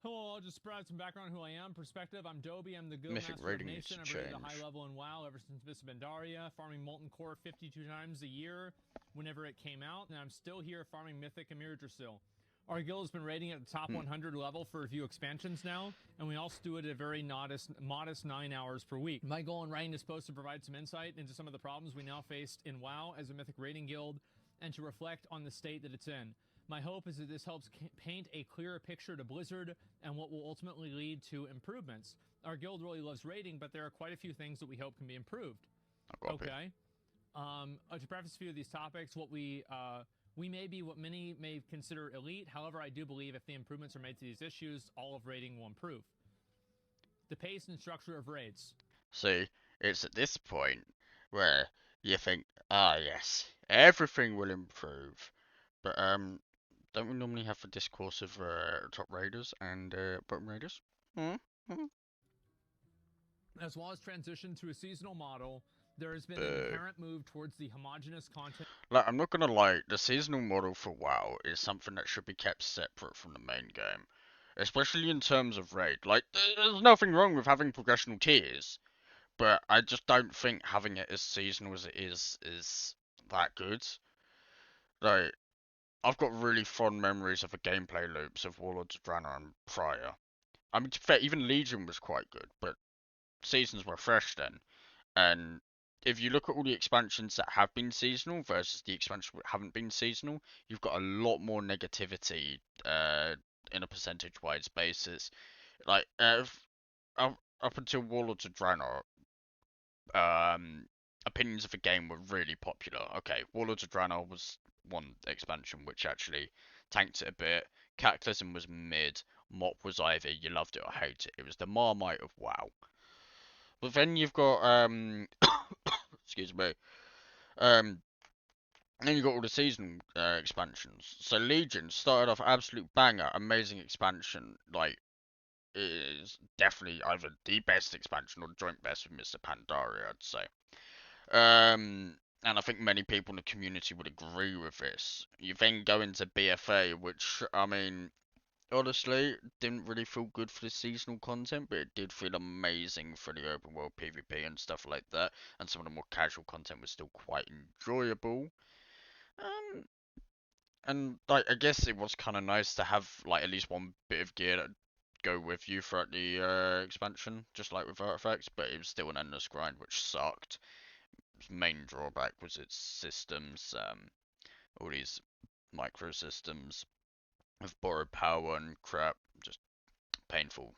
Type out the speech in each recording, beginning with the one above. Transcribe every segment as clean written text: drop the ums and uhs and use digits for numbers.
Hello, I'll just provide some background on who I am. Perspective, I'm Dobie. I'm the Guild Mythic Master of rating needs to Nation. I've rated a high change. level in WoW ever since Miss Bendaria, farming Molten Core 52 times a year whenever it came out, and I'm still here farming Mythic and Miradrasil. Our guild has been rating at the top 100 level for a few expansions now, and we also do it at a very modest 9 hours per week. My goal in writing is supposed to provide some insight into some of the problems we now face in WoW as a Mythic rating guild, and to reflect on the state that it's in. My hope is that this helps paint a clearer picture to Blizzard and what will ultimately lead to improvements. Our guild really loves raiding, but there are quite a few things that we hope can be improved. Okay. To preface a few of these topics, what we may be what many may consider elite. However, I do believe if the improvements are made to these issues, all of raiding will improve. The pace and structure of raids. See, it's at this point where you think, ah, yes, everything will improve. But don't we normally have the discourse of top raiders and bottom raiders? Hmm? Hmm? As well as transition to a seasonal model, there has been an Boo. inherent move towards the homogenous content. Like, I'm not gonna lie, the seasonal model for WoW is something that should be kept separate from the main game. Especially in terms of raid. Like, there's nothing wrong with having progressional tiers, but I just don't think having it as seasonal as it is that good. Like, I've got really fond memories of the gameplay loops of Warlords of Draenor and prior. I mean, to be fair, even Legion was quite good, but seasons were fresh then. And if you look at all the expansions that have been seasonal versus the expansions that haven't been seasonal, you've got a lot more negativity in a percentage-wise basis. Like, up until Warlords of Draenor, um, opinions of the game were really popular. Okay, Warlords of Draenor was one expansion which actually tanked it a bit. Cataclysm was mid. Mop was either you loved it or hate it. It was the Marmite of WoW. But then you've got excuse me, um, then you got all the season expansions. So Legion started off absolute banger, amazing expansion. Like, it is definitely either the best expansion or joint best with Mr. Pandaria, I'd say. And I think many people in the community would agree with this. You then go into BFA, which, I mean, honestly, didn't really feel good for the seasonal content, but it did feel amazing for the open world PvP and stuff like that. And some of the more casual content was still quite enjoyable. Um, and like, I guess it was kind of nice to have like at least one bit of gear that go with you throughout the expansion, just like with artifacts. But it was still an endless grind, which sucked. Its main drawback was its systems, all these microsystems with borrowed power and crap, just painful,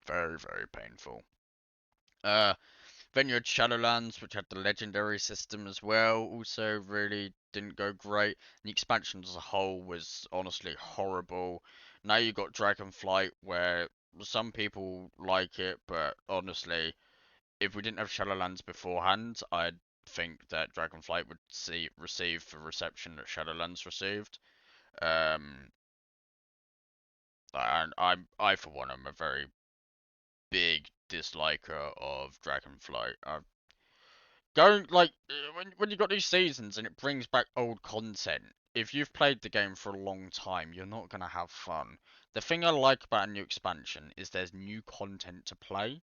very very painful. Uh, then you had Shadowlands, which had the legendary system as well. Also, really didn't go great. The expansion as a whole was honestly horrible. Now you got Dragonflight, where some people like it, but honestly, if we didn't have Shadowlands beforehand, I'd think that Dragonflight would receive the reception that Shadowlands received. Um, and I for one am a very big disliker of Dragonflight. Going like when you got these seasons and it brings back old content. If you've played the game for a long time, you're not gonna have fun. The thing I like about a new expansion is there's new content to play,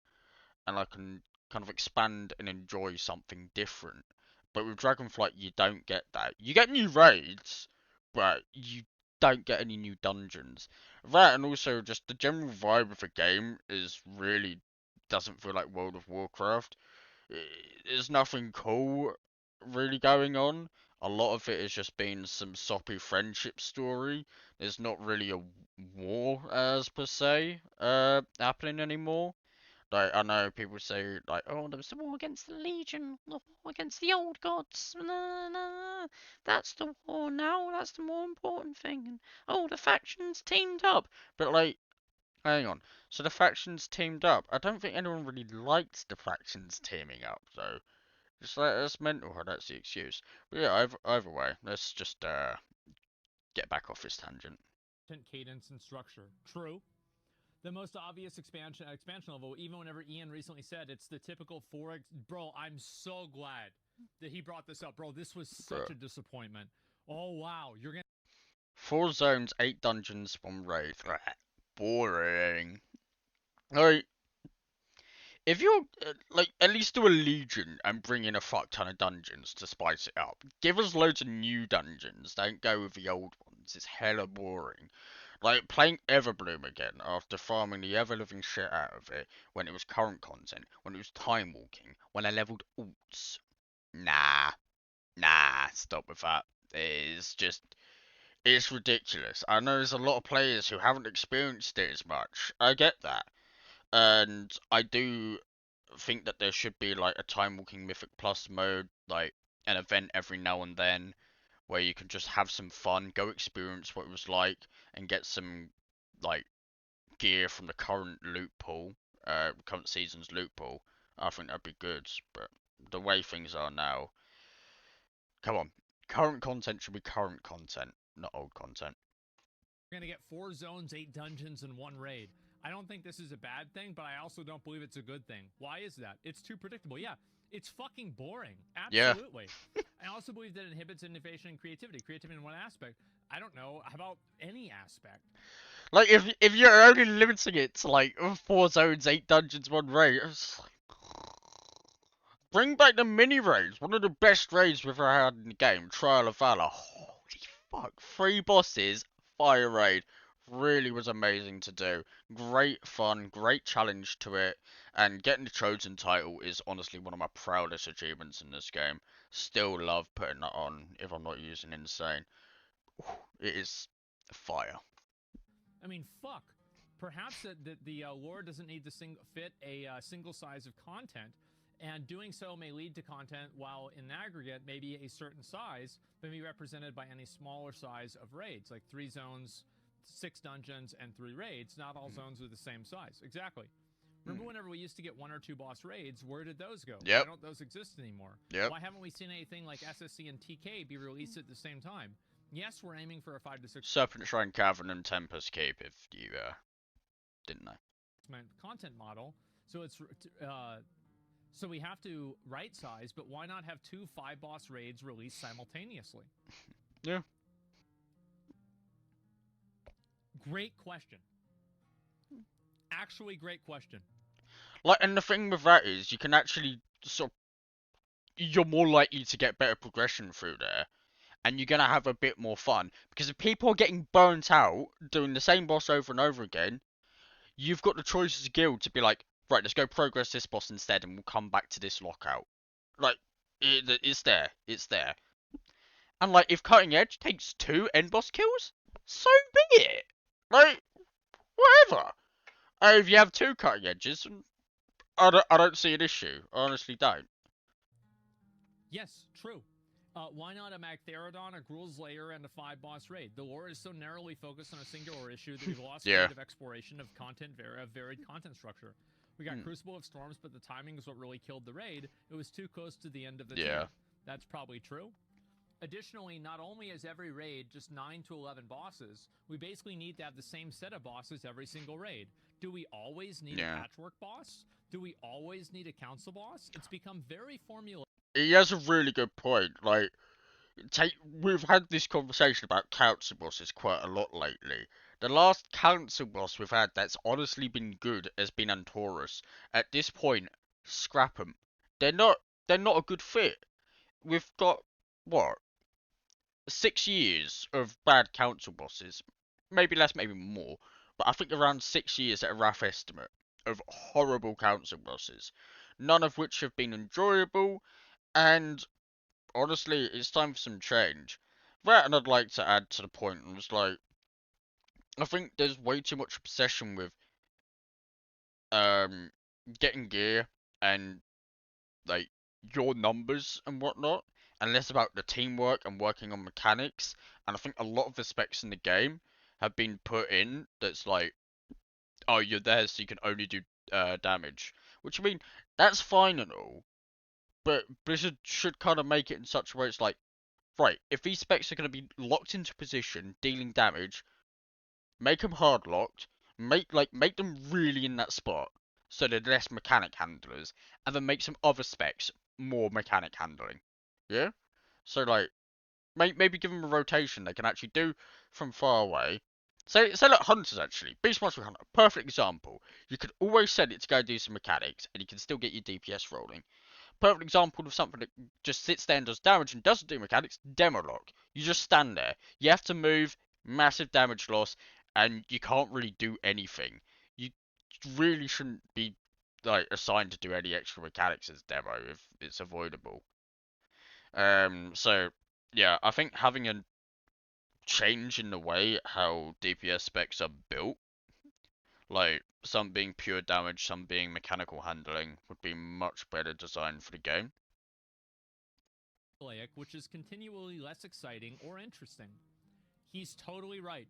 and I can kind of expand and enjoy something different. But with Dragonflight, you don't get that. You get new raids, but you don't get any new dungeons. That and also just the general vibe of the game is really doesn't feel like World of Warcraft. There's nothing cool really going on. A lot of it has just been some soppy friendship story. There's not really a war as per se happening anymore. Like, I know people say like, oh, there was the war against the Legion, the war against the old gods. Nah, nah, that's the war now. That's the more important thing. And oh, the factions teamed up. But like, hang on. So the factions teamed up. I don't think anyone really liked the factions teaming up, though. Just like that's mental how that's the excuse. But yeah, either way, let's just get back off this tangent. Cadence and structure. True. The most obvious expansion level, even whenever Ian recently said it's the typical 4x. Bro, I'm so glad that he brought this up. Bro, this was such But a disappointment. Oh, wow. You're going to. 4 zones, 8 dungeons, 1 raid. boring. Like, if you're like, at least do a legion and bring in a fuck ton of dungeons to spice it up. Give us loads of new dungeons. Don't go with the old ones. It's hella boring. Like playing Everbloom again after farming the ever living shit out of it when it was current content, when it was time walking, when I leveled alts. Nah, stop with that. It's ridiculous. I know there's a lot of players who haven't experienced it as much. I get that. And I do think that there should be like a time walking Mythic Plus mode, like an event every now and then where you can just have some fun, go experience what it was like, and get some like gear from the current loot pool, current season's loot pool. I think that'd be good. But the way things are now, come on, current content should be current content, not old content. We're gonna get 4 zones, 8 dungeons, and 1 raid. I don't think this is a bad thing, but I also don't believe it's a good thing. Why is that? It's too predictable. Yeah, it's fucking boring. Yeah. Absolutely. I also believe that it inhibits innovation and creativity. Creativity in one aspect. I don't know. How about any aspect? Like if you're only limiting it to like 4 zones, 8 dungeons, 1 raid, it's like, bring back the mini raids. One of the best raids we've ever had in the game, Trial of Valor. Holy fuck, 3 bosses, fire raid. Really was amazing to do. Great fun, great challenge to it, and getting the Chosen title is honestly one of my proudest achievements in this game. Still love putting that on if I'm not using Insane. It is fire. I mean, fuck. Perhaps the lore doesn't need to fit a single size of content, and doing so may lead to content while in aggregate maybe a certain size, but be represented by any smaller size of raids, like 3 zones, 6 dungeons, and 3 raids. Not all zones are the same size. Exactly. Remember whenever we used to get 1 or 2 boss raids, where did those go? Yep. Why don't those exist anymore? Yep. Why haven't we seen anything like SSC and TK be released at the same time? Yes, we're aiming for a 5 to 6 Serpent Shrine Cavern and Tempest Keep, if you didn't know. content model. So it's so we have to right size, but why not have 2 5 boss raids released simultaneously? Yeah. Great question. Actually, great question. Like, and the thing with that is, you can actually sort of, you're more likely to get better progression through there, and you're gonna have a bit more fun. Because if people are getting burnt out doing the same boss over and over again, you've got the choice as a guild to be like, right, let's go progress this boss instead, and we'll come back to this lockout. Like, it's there, And like, if Cutting Edge takes 2 end boss kills, so be it. Like, whatever. If you have 2 Cutting Edges, I don't see an issue. I honestly don't. Yes, true. Why not a Magtheridon, a Gruul's Lair, and a 5 boss raid? The lore is so narrowly focused on a singular issue that we've lost Yeah. creative exploration of varied content structure. We got Crucible of Storms, but the timing is what really killed the raid. It was too close to the end of the tier. That's probably true. Additionally, not only is every raid just 9 to 11 bosses, we basically need to have the same set of bosses every single raid. Do we always need a patchwork boss? Do we always need a council boss? It's become very formulaic. He has a really good point. Like, we've had this conversation about council bosses quite a lot lately. The last council boss we've had that's honestly been good has been Antorus. At this point, scrap them. They're not a good fit. We've got what, 6 years of bad council bosses, maybe less, maybe more, but I think around 6 years at a rough estimate of horrible council bosses, none of which have been enjoyable. And honestly, it's time for some change. That, and I'd like to add to the point, was like, I think there's way too much obsession with getting gear and like your numbers and whatnot, and less about the teamwork and working on mechanics. And I think a lot of the specs in the game have been put in that's like, oh, you're there so you can only do damage. Which, I mean, that's fine and all, but Blizzard should kind of make it in such a way it's like, right, if these specs are going to be locked into position, dealing damage, make them hard locked, make them really in that spot, so they're less mechanic handlers, and then make some other specs more mechanic handling. Yeah? So like, maybe give them a rotation they can actually do from far away, Say like Hunters actually. Beast Monster Hunter, perfect example. You could always set it to go do some mechanics, and you can still get your DPS rolling. Perfect example of something that just sits there and does damage and doesn't do mechanics, Demo Lock. You just stand there. You have to move, massive damage loss, and you can't really do anything. You really shouldn't be like assigned to do any extra mechanics as Demo if it's avoidable. So yeah, I think having a change in the way how DPS specs are built, like some being pure damage, some being mechanical handling, would be much better designed for the game. Which is continually less exciting or interesting. He's totally right.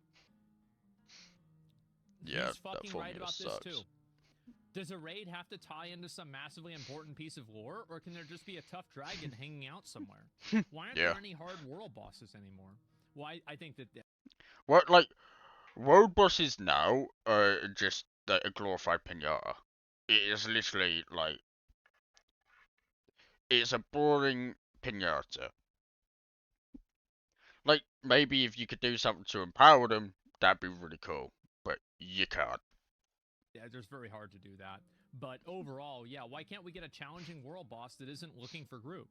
Yeah, He's that fucking right formula about sucks. this too. Does a raid have to tie into some massively important piece of lore, or can there just be a tough dragon hanging out somewhere? Why aren't Yeah. there any hard world bosses anymore? Well, I think that What, like, road bosses now are just like, a glorified pinata. It is literally like, it's a boring pinata. Like, maybe if you could do something to empower them, that'd be really cool. But you can't. yeah, it's very hard to do that. But overall, yeah, why can't we get a challenging world boss that isn't looking for group?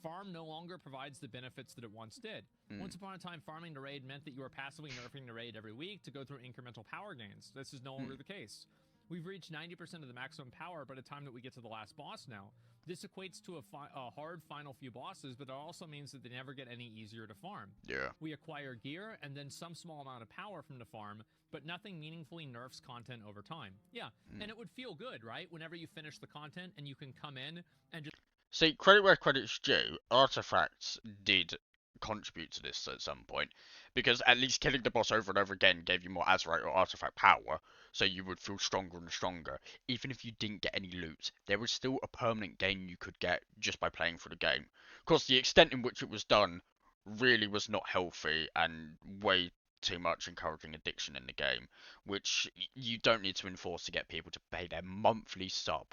Farm no longer provides the benefits that it once did. Once upon a time, farming the raid meant that you were passively nerfing the raid every week to go through incremental power gains. This is no longer the case. We've reached 90% of the maximum power by the time that we get to the last boss now. This equates to a hard final few bosses, but it also means that they never get any easier to farm. Yeah. We acquire gear and then some small amount of power from the farm, but nothing meaningfully nerfs content over time. Yeah, and it would feel good, right? Whenever you finish the content and you can come in and just See, credit where credit's due, artifacts did contribute to this at some point, because at least killing the boss over and over again gave you more Azerite or artifact power, so you would feel stronger and stronger. Even if you didn't get any loot, there was still a permanent gain you could get just by playing through the game. Of course, the extent in which it was done really was not healthy and way too much encouraging addiction in the game, which you don't need to enforce to get people to pay their monthly sub.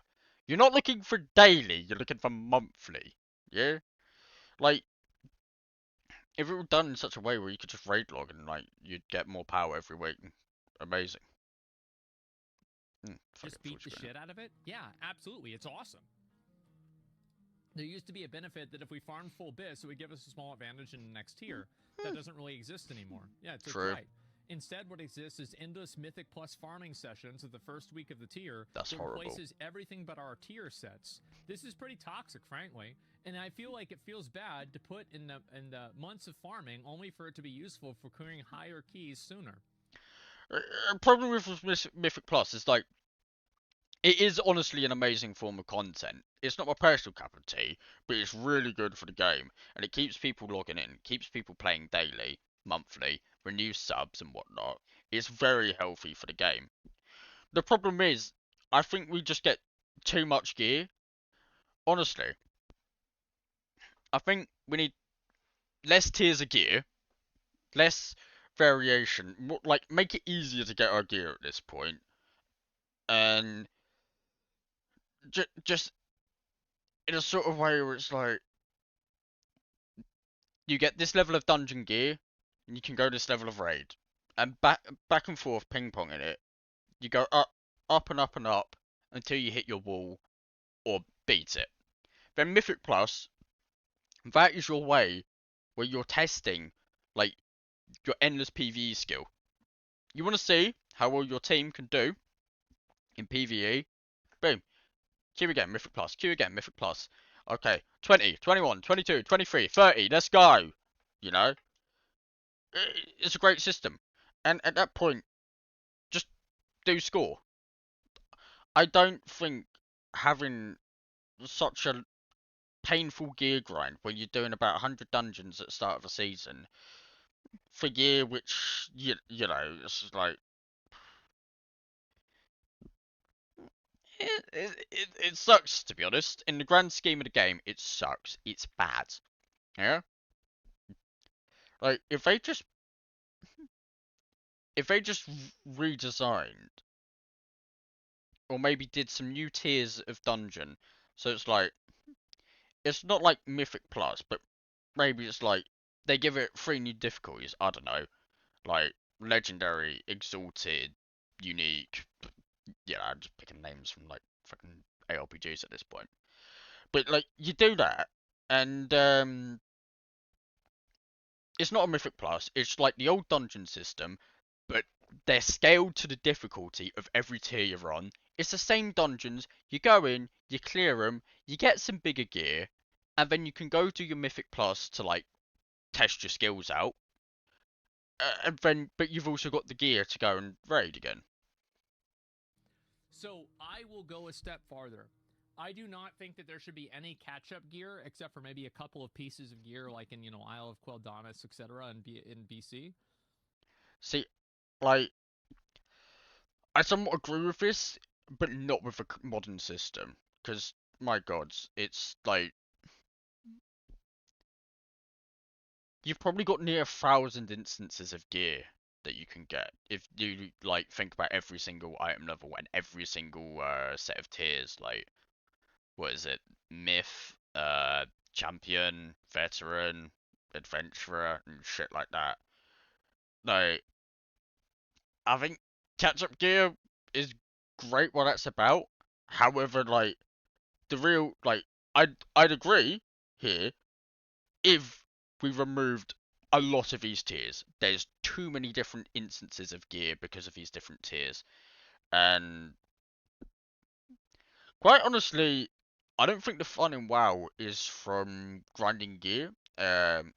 You're not looking for daily, you're looking for monthly. Yeah? Like, if it were done in such a way where you could just raid log and, like, you'd get more power every week, amazing. just beat the shit out of it? Yeah, absolutely. It's awesome. There used to be a benefit that if we farmed full bis, it would give us a small advantage in the next tier. That doesn't really exist anymore. Yeah, it's right. Instead, what exists is endless Mythic Plus farming sessions at the first week of the tier that replaces everything but our tier sets. This is pretty toxic, frankly, and I feel like it feels bad to put in the months of farming only for it to be useful for clearing higher keys sooner. Problem with Mythic Plus is like, it is honestly an amazing form of content. It's not my personal cup of tea, but it's really good for the game, and it keeps people logging in, keeps people playing daily, monthly, renews subs and whatnot. It's very healthy for the game. The problem is, I think we just get too much gear. Honestly, I think we need less tiers of gear, less variation, like make it easier to get our gear at this point, and just in a sort of way where it's like you get this level of dungeon gear, and you can go this level of raid, and back and forth ping pong in it. You go up and up and up until you hit your wall or beat it. Then Mythic Plus, that is your way where you're testing like your endless PvE skill. You want to see how well your team can do in PvE? Boom. Queue again, Mythic Plus. Queue again, Mythic Plus. Okay, 20, 21, 22, 23, 30, let's go. You know? It's a great system. And at that point, just do score. I don't think having such a painful gear grind when you're doing about 100 dungeons at the start of a season for gear which, you know, it's like, it sucks, to be honest. In the grand scheme of the game, it sucks. It's bad. Yeah? Like, if they just redesigned, or maybe did some new tiers of dungeon, so it's like, it's not like Mythic Plus, but maybe it's like, they give it 3 new difficulties, I don't know. Like, legendary, exalted, unique. Yeah, I'm just picking names from like fucking ARPGs at this point. But like you do that, and it's not a Mythic Plus. It's like the old dungeon system, but they're scaled to the difficulty of every tier you're on. It's the same dungeons. You go in, you clear them, you get some bigger gear, and then you can go do your Mythic Plus to like test your skills out. And then, but you've also got the gear to go and raid again. So I will go a step farther. I do not think that there should be any catch-up gear except for maybe a couple of pieces of gear, like in Isle of Quel'Danas, etc., in BC. See, like I somewhat agree with this, but not with a modern system. Because my God, it's like you've probably got near 1,000 instances of gear that you can get if you like think about every single item level and every single set of tiers. Like, what is it? Myth, champion, veteran, adventurer, and shit like that. Like, I think catch-up gear is great what that's about. However, like the real like I'd agree here if we removed a lot of these tiers. There's too many different instances of gear because of these different tiers. And quite honestly, I don't think the fun in WoW is from grinding gear and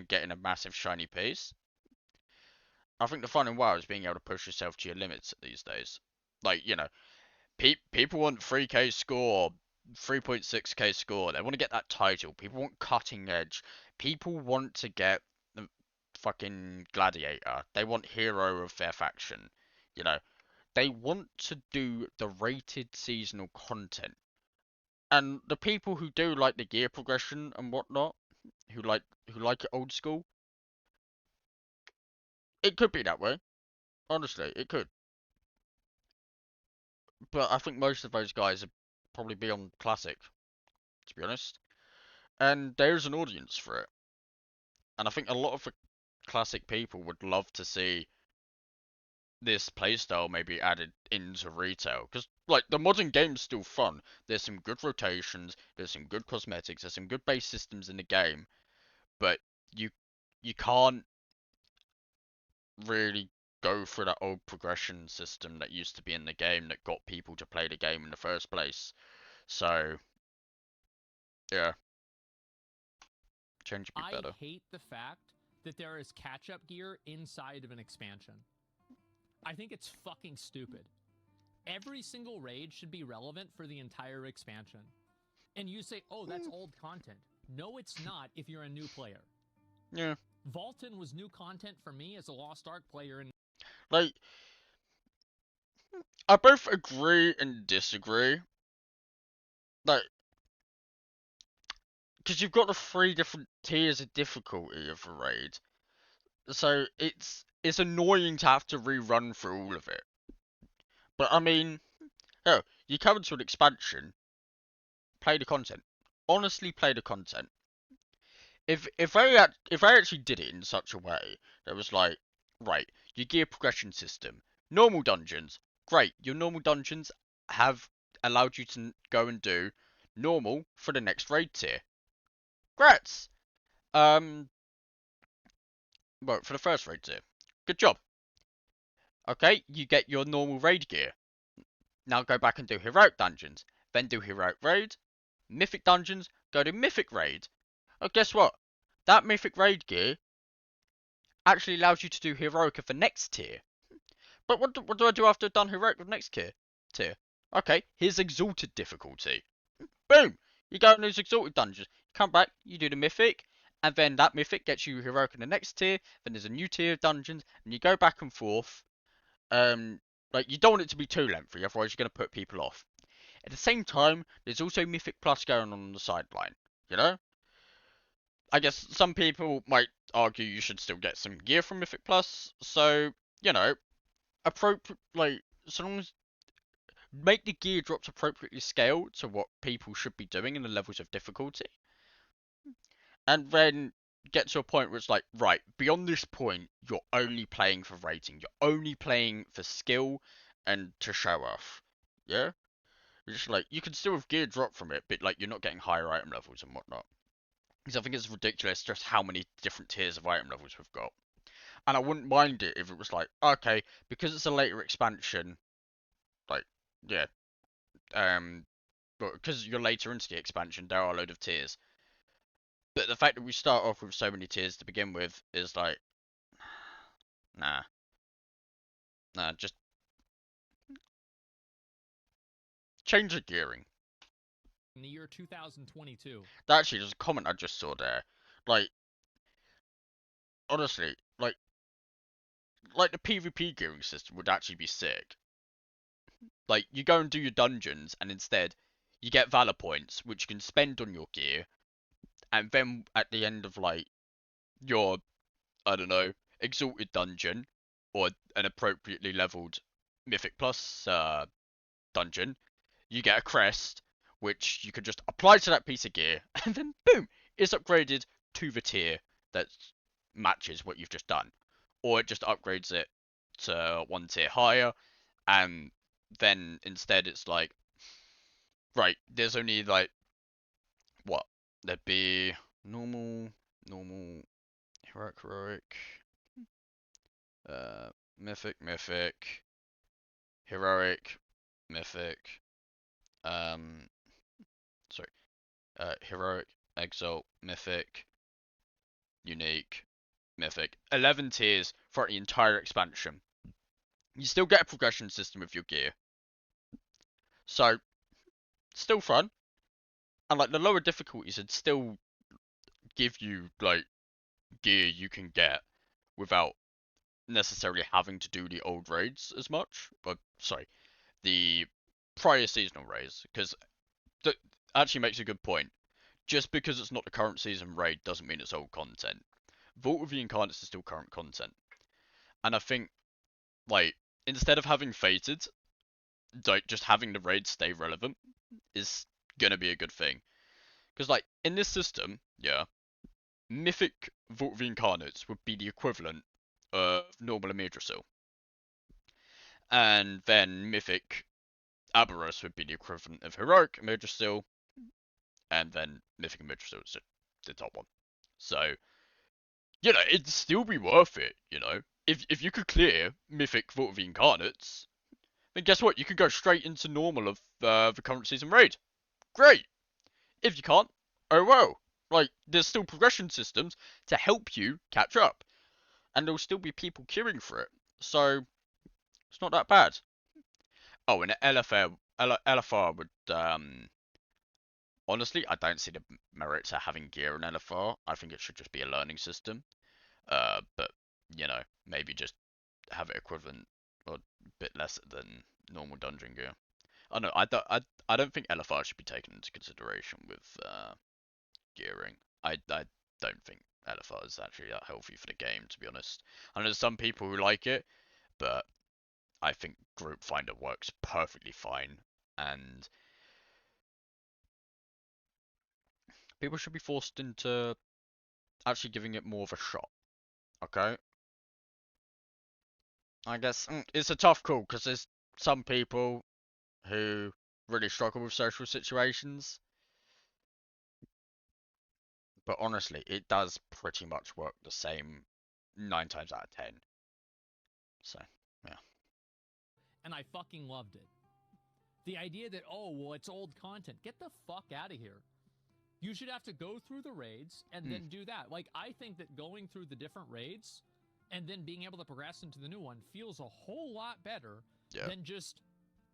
getting a massive shiny piece. I think the fun in WoW is being able to push yourself to your limits these days. Like, people want 3k score, 3.6k score. They want to get that title. People want cutting edge. People want to get the fucking gladiator. They want hero of their faction. You know, they want to do the rated seasonal content. And the people who do like the gear progression and whatnot, who like it old school, it could be that way. Honestly, it could. But I think most of those guys would probably be on classic, to be honest. And there's an audience for it. And I think a lot of the classic people would love to see this playstyle maybe added into retail. Because, like, the modern game's still fun. There's some good rotations, there's some good cosmetics, there's some good base systems in the game. But you you can't really go through that old progression system that used to be in the game that got people to play the game in the first place. So, yeah, change would be I better. hate the fact that there is catch-up gear inside of an expansion. I think it's fucking stupid. Every single raid should be relevant for the entire expansion. And you say, oh, that's old content. No, it's not if you're a new player. Yeah. Vaulton was new content for me as a Lost Ark player. And Like, I both agree and disagree. Like, because you've got the 3 different tiers of difficulty of a raid, so it's annoying to have to rerun through all of it. But I mean, oh, you come into an expansion, play the content. Honestly, play the content. If I actually did it in such a way that was like, right, your gear progression system, normal dungeons, great. Your normal dungeons have allowed you to go and do normal for the next raid tier. Grats. Um, well, for the first raid tier. Good job. Okay, you get your normal raid gear. Now go back and do heroic dungeons. Then do heroic raid. Mythic dungeons, go to mythic raid. Oh, guess what? That mythic raid gear actually allows you to do heroic of the next tier. But what do I do after I've done heroic of the next tier? Okay, here's exalted difficulty. Boom! You go in those exalted dungeons. Come back, you do the mythic, and then that mythic gets you heroic in the next tier. Then there's a new tier of dungeons, and you go back and forth. Like you don't want it to be too lengthy, otherwise you're gonna put people off. At the same time, there's also Mythic Plus going on the sideline. You know, I guess some people might argue you should still get some gear from Mythic Plus. So appropriate like so long as make the gear drops appropriately scaled to what people should be doing in the levels of difficulty. And then get to a point where it's like, right, beyond this point, you're only playing for rating. You're only playing for skill and to show off. Yeah? It's just like, you can still have gear drop from it, but like, you're not getting higher item levels and whatnot. Because I think it's ridiculous just how many different tiers of item levels we've got. And I wouldn't mind it if it was like, okay, because it's a later expansion, like, yeah, but because you're later into the expansion, there are a load of tiers. But the fact that we start off with so many tiers to begin with is like, nah, just change the gearing. In the year 2022. Actually, there's a comment I just saw there. Like, honestly, like the PvP gearing system would actually be sick. Like, you go and do your dungeons, and instead, you get Valor points, which you can spend on your gear, and then at the end of, like, your, I don't know, Exalted dungeon, or an appropriately leveled Mythic Plus dungeon, you get a crest, which you can just apply to that piece of gear, and then boom, it's upgraded to the tier that matches what you've just done. Or it just upgrades it to one tier higher, and then instead it's like, right, there's only like, what? There'd be normal, heroic, mythic, heroic, mythic, um, sorry, heroic, exalt, mythic, unique, mythic. 11 tiers for the entire expansion. You still get a progression system with your gear. So, still fun. And like the lower difficulties would still give you like gear you can get without necessarily having to do the old raids as much. But sorry, the prior seasonal raids, because that actually makes a good point. Just because it's not the current season raid doesn't mean it's old content. Vault of the Incarnates is still current content. And I think, like, instead of having Fated, like, just having the raids stay relevant is gonna be a good thing. Because, like, in this system, yeah, Mythic Vault of the Incarnates would be the equivalent of normal Amidrosil. And then Mythic Aberrus would be the equivalent of Heroic Amidrosil. And then Mythic Amidrosil is the top one. So, you know, it'd still be worth it, you know. If you could clear Mythic Vault of the Incarnates, then guess what? You could go straight into normal of the current season raid. Great! If you can't, oh well. Like, there's still progression systems to help you catch up. And there'll still be people queuing for it. So, it's not that bad. Oh, and LFR would, honestly, I don't see the merit to having gear in LFR. I think it should just be a learning system. But, you know, maybe just have it equivalent or a bit less than normal dungeon gear. I don't know, I don't think LFR should be taken into consideration with gearing. I don't think LFR is actually that healthy for the game, to be honest. I know there's some people who like it, but I think Group Finder works perfectly fine, and people should be forced into actually giving it more of a shot. Okay? I guess it's a tough call because there's some people who really struggle with social situations. But honestly, it does pretty much work the same 9 times out of 10. So, yeah. And I fucking loved it. The idea that, oh, well, it's old content. Get the fuck out of here. You should have to go through the raids and then do that. Like, I think that going through the different raids and then being able to progress into the new one feels a whole lot better than just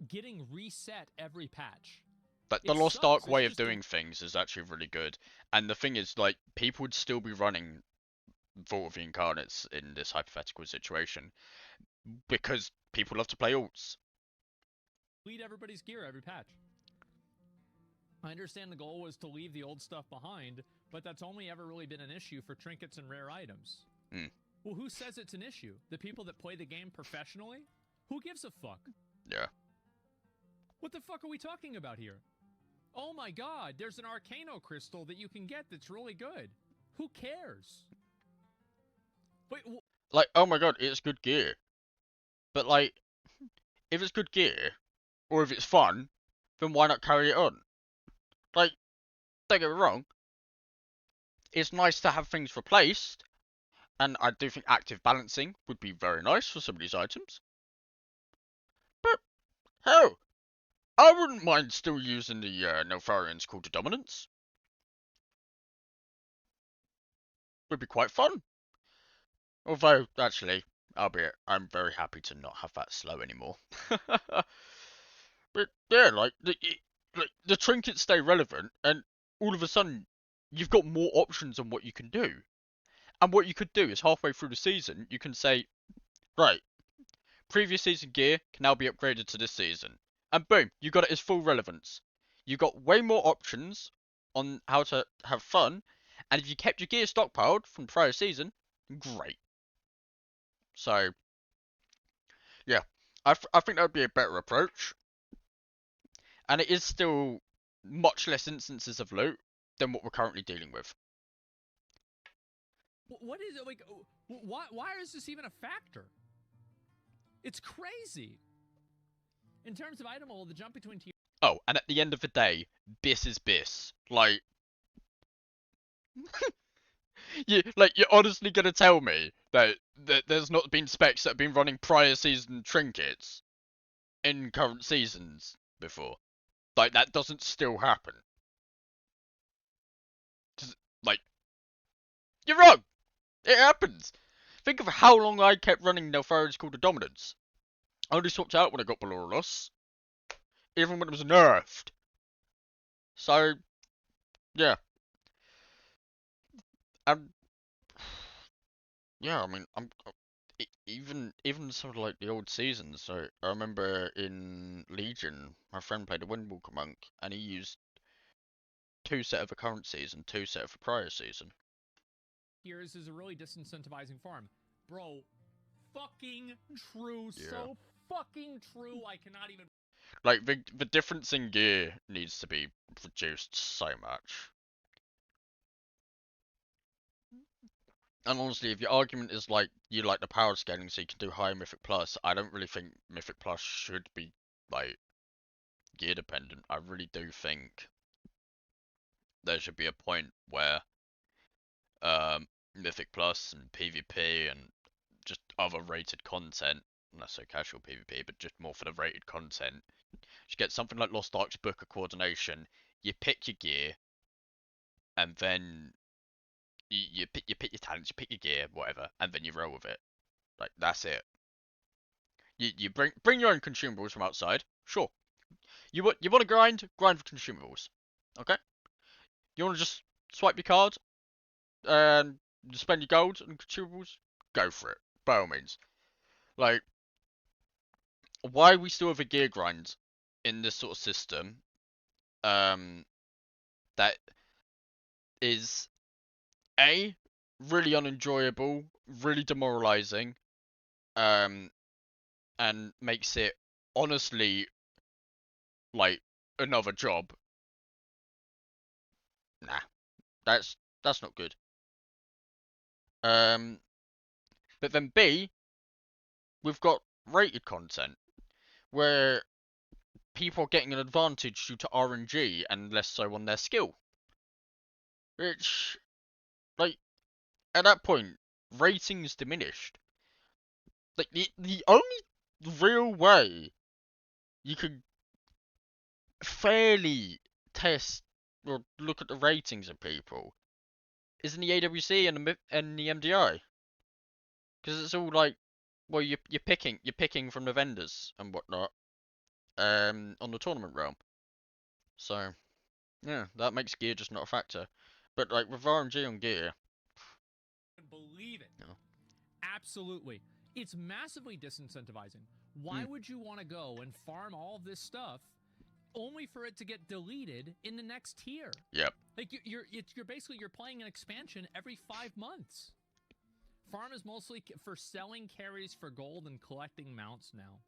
getting reset every patch. But the Lost Ark way of doing things is actually really good. And the thing is, like, people would still be running Vault of the Incarnates in this hypothetical situation because people love to play alts. Lead everybody's gear every patch. I understand the goal was to leave the old stuff behind, but that's only ever really been an issue for trinkets and rare items. Well, who says it's an issue? The people that play the game professionally? Who gives a fuck? Yeah. What the fuck are we talking about here? Oh my god, there's an Arcano crystal that you can get that's really good. Who cares? Wait, Like, oh my god, it's good gear. But like, if it's good gear, or if it's fun, then why not carry it on? Like, don't get me wrong, it's nice to have things replaced, and I do think active balancing would be very nice for some of these items. But, hell, I wouldn't mind still using the Neltharion's Call to Dominance. Would be quite fun. Although, actually, albeit, I'm very happy to not have that slow anymore. But yeah, like the trinkets stay relevant, and all of a sudden, you've got more options on what you can do. And what you could do is halfway through the season, you can say, right, previous season gear can now be upgraded to this season, and boom, you got it as full relevance. You got way more options on how to have fun, and if you kept your gear stockpiled from prior season, great. So, yeah, I think that would be a better approach. And it is still much less instances of loot than what we're currently dealing with. what is it like? Why is this even a factor? It's crazy. In terms of item level, the jump between tiers. Oh, and at the end of the day, Biss is Biss. Like, you're honestly gonna tell me that there's not been specs that have been running prior season trinkets in current seasons before? Like, that doesn't still happen. Like, you're wrong! It happens! Think of how long I kept running Neltharions Call to Dominance. I only swapped out when I got Baloros. Even when it was nerfed. So, yeah. Yeah, I mean, even sort of like the old seasons. So I remember in Legion, my friend played a Windwalker monk, and he used 2 set of the current season, 2 set of the prior season. Here's is a really disincentivizing farm, bro. Fucking true, Yeah. so fucking true. I cannot even. Like the difference in gear needs to be reduced so much. And honestly, if your argument is like you like the power scaling so you can do higher Mythic Plus, I don't really think Mythic Plus should be like gear dependent. I really do think there should be a point where Mythic Plus and PvP and just other rated content, not so casual PvP, but just more for the rated content. You get something like Lost Ark's Book of Coordination. You pick your gear, and then you pick your talents, you pick your gear, whatever, and then you roll with it. Like, that's it. You bring your own consumables from outside. Sure. You want to grind for consumables. Okay. You want to just swipe your card and spend your gold and consumables. Go for it, by all means. Like, why we still have a gear grind in this sort of system? That is really unenjoyable, really demoralizing, and makes it honestly like another job. Nah, that's not good. But then B, we've got rated content where people are getting an advantage due to RNG and less so on their skill. Which, like, at that point, ratings diminished. Like, the only real way you could fairly test or look at the ratings of people is in the AWC and the MDI, because it's all like, well, you're picking from the vendors and whatnot, on the tournament realm. So yeah, that makes gear just not a factor. But like with RNG on gear, Believe it. no. Absolutely. It's massively disincentivizing. Why would you want to go and farm all of this stuff only for it to get deleted in the next tier? Yep. Like you're basically playing an expansion every 5 months. Farm is mostly for selling carries for gold and collecting mounts now.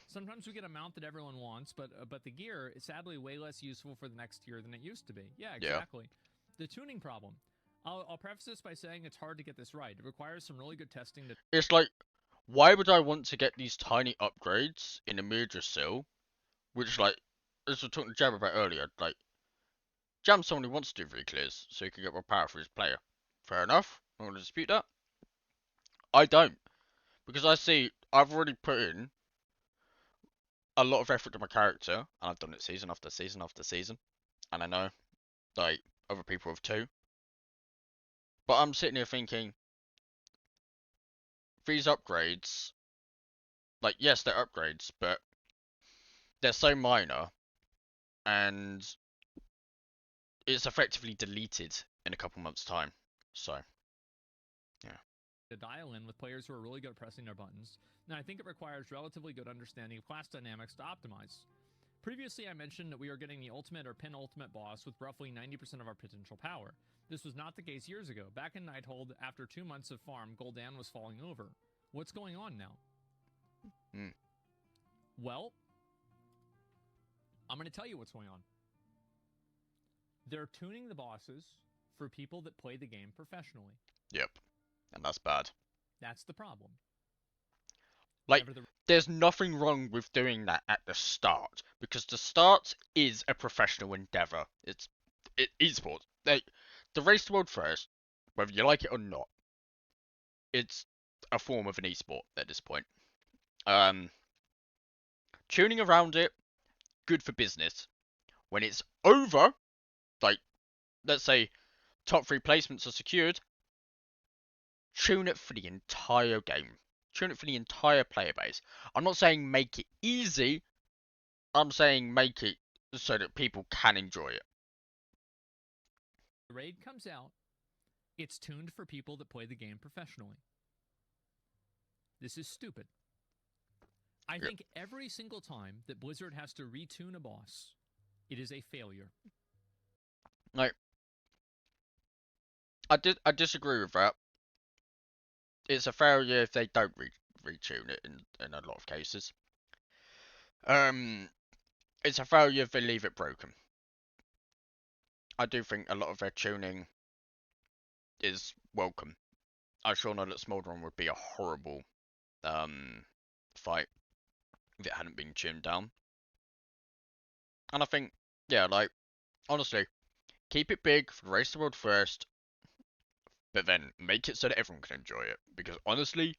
Sometimes we get a mount that everyone wants, but the gear is sadly way less useful for the next tier than it used to be. Yeah, exactly. Yeah. The tuning problem. I'll preface this by saying it's hard to get this right. It requires some really good testing to It's like, why would I want to get these tiny upgrades in a Mudra which, like, as we were talking to Jab about earlier, like, Jam's someone who wants to do re-clears so he can get more power for his player. Fair enough. I'm going to dispute that. I don't. Because I've already put in a lot of effort to my character, and I've done it season after season after season. And I know, like, other people have too. But I'm sitting here thinking, these upgrades, like, yes, they're upgrades, but they're so minor, and it's effectively deleted in a couple months' time. So, yeah. dial in with players who are really good at pressing their buttons, and I think it requires relatively good understanding of class dynamics to optimize. Previously, I mentioned that we are getting the ultimate or penultimate boss with roughly 90% of our potential power. This was not the case years ago. Back in Nighthold, after 2 months of farm, Gul'dan was falling over. What's going on now? Well, I'm going to tell you what's going on. They're tuning the bosses for people that play the game professionally. Yep. And that's bad. That's the problem. Like, there's nothing wrong with doing that at the start, because the start is a professional endeavor. It's esports. The race to world first, whether you like it or not, it's a form of an esport at this point. Tuning around it, good for business. When it's over, like, let's say top 3 placements are secured, tune it for the entire game. Tune it for the entire player base. I'm not saying make it easy, I'm saying make it so that people can enjoy it. The raid comes out, it's tuned for people that play the game professionally. This is stupid. I think every single time that Blizzard has to retune a boss, it is a failure. Like, I disagree with that. It's a failure if they don't retune it in a lot of cases. It's a failure if they leave it broken. I do think a lot of their tuning is welcome. I sure know that Smolderon would be a horrible fight if it hadn't been tuned down. And I think, yeah, like, honestly, keep it big for the race to the world first, but then make it so that everyone can enjoy it. Because honestly,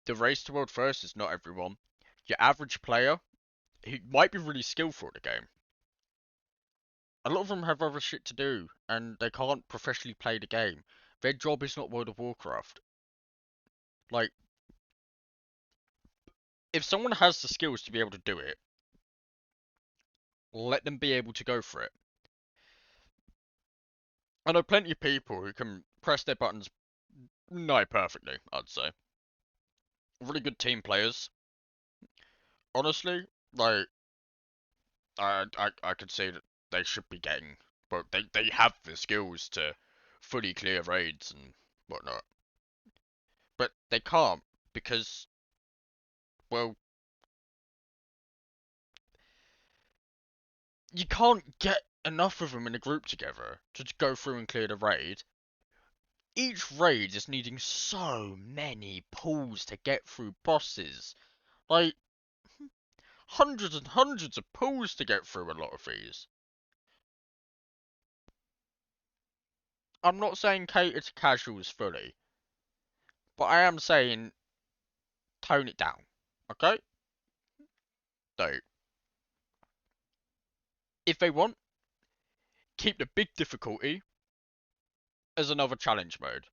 the race to the world first is not everyone. Your average player, who might be really skillful at the game, a lot of them have other shit to do, and they can't professionally play the game. Their job is not World of Warcraft. Like, if someone has the skills to be able to do it, let them be able to go for it. I know plenty of people who can press their buttons nigh perfectly, I'd say. Really good team players. Honestly, like, I could say that they should be getting, but they have the skills to fully clear raids and whatnot. But they can't because, well, you can't get enough of them in a group together to go through and clear the raid. Each raid is needing so many pulls to get through bosses. Like, hundreds and hundreds of pulls to get through a lot of these. I'm not saying cater to casuals fully, but I am saying tone it down, okay? So, if they want, keep the big difficulty as another challenge mode,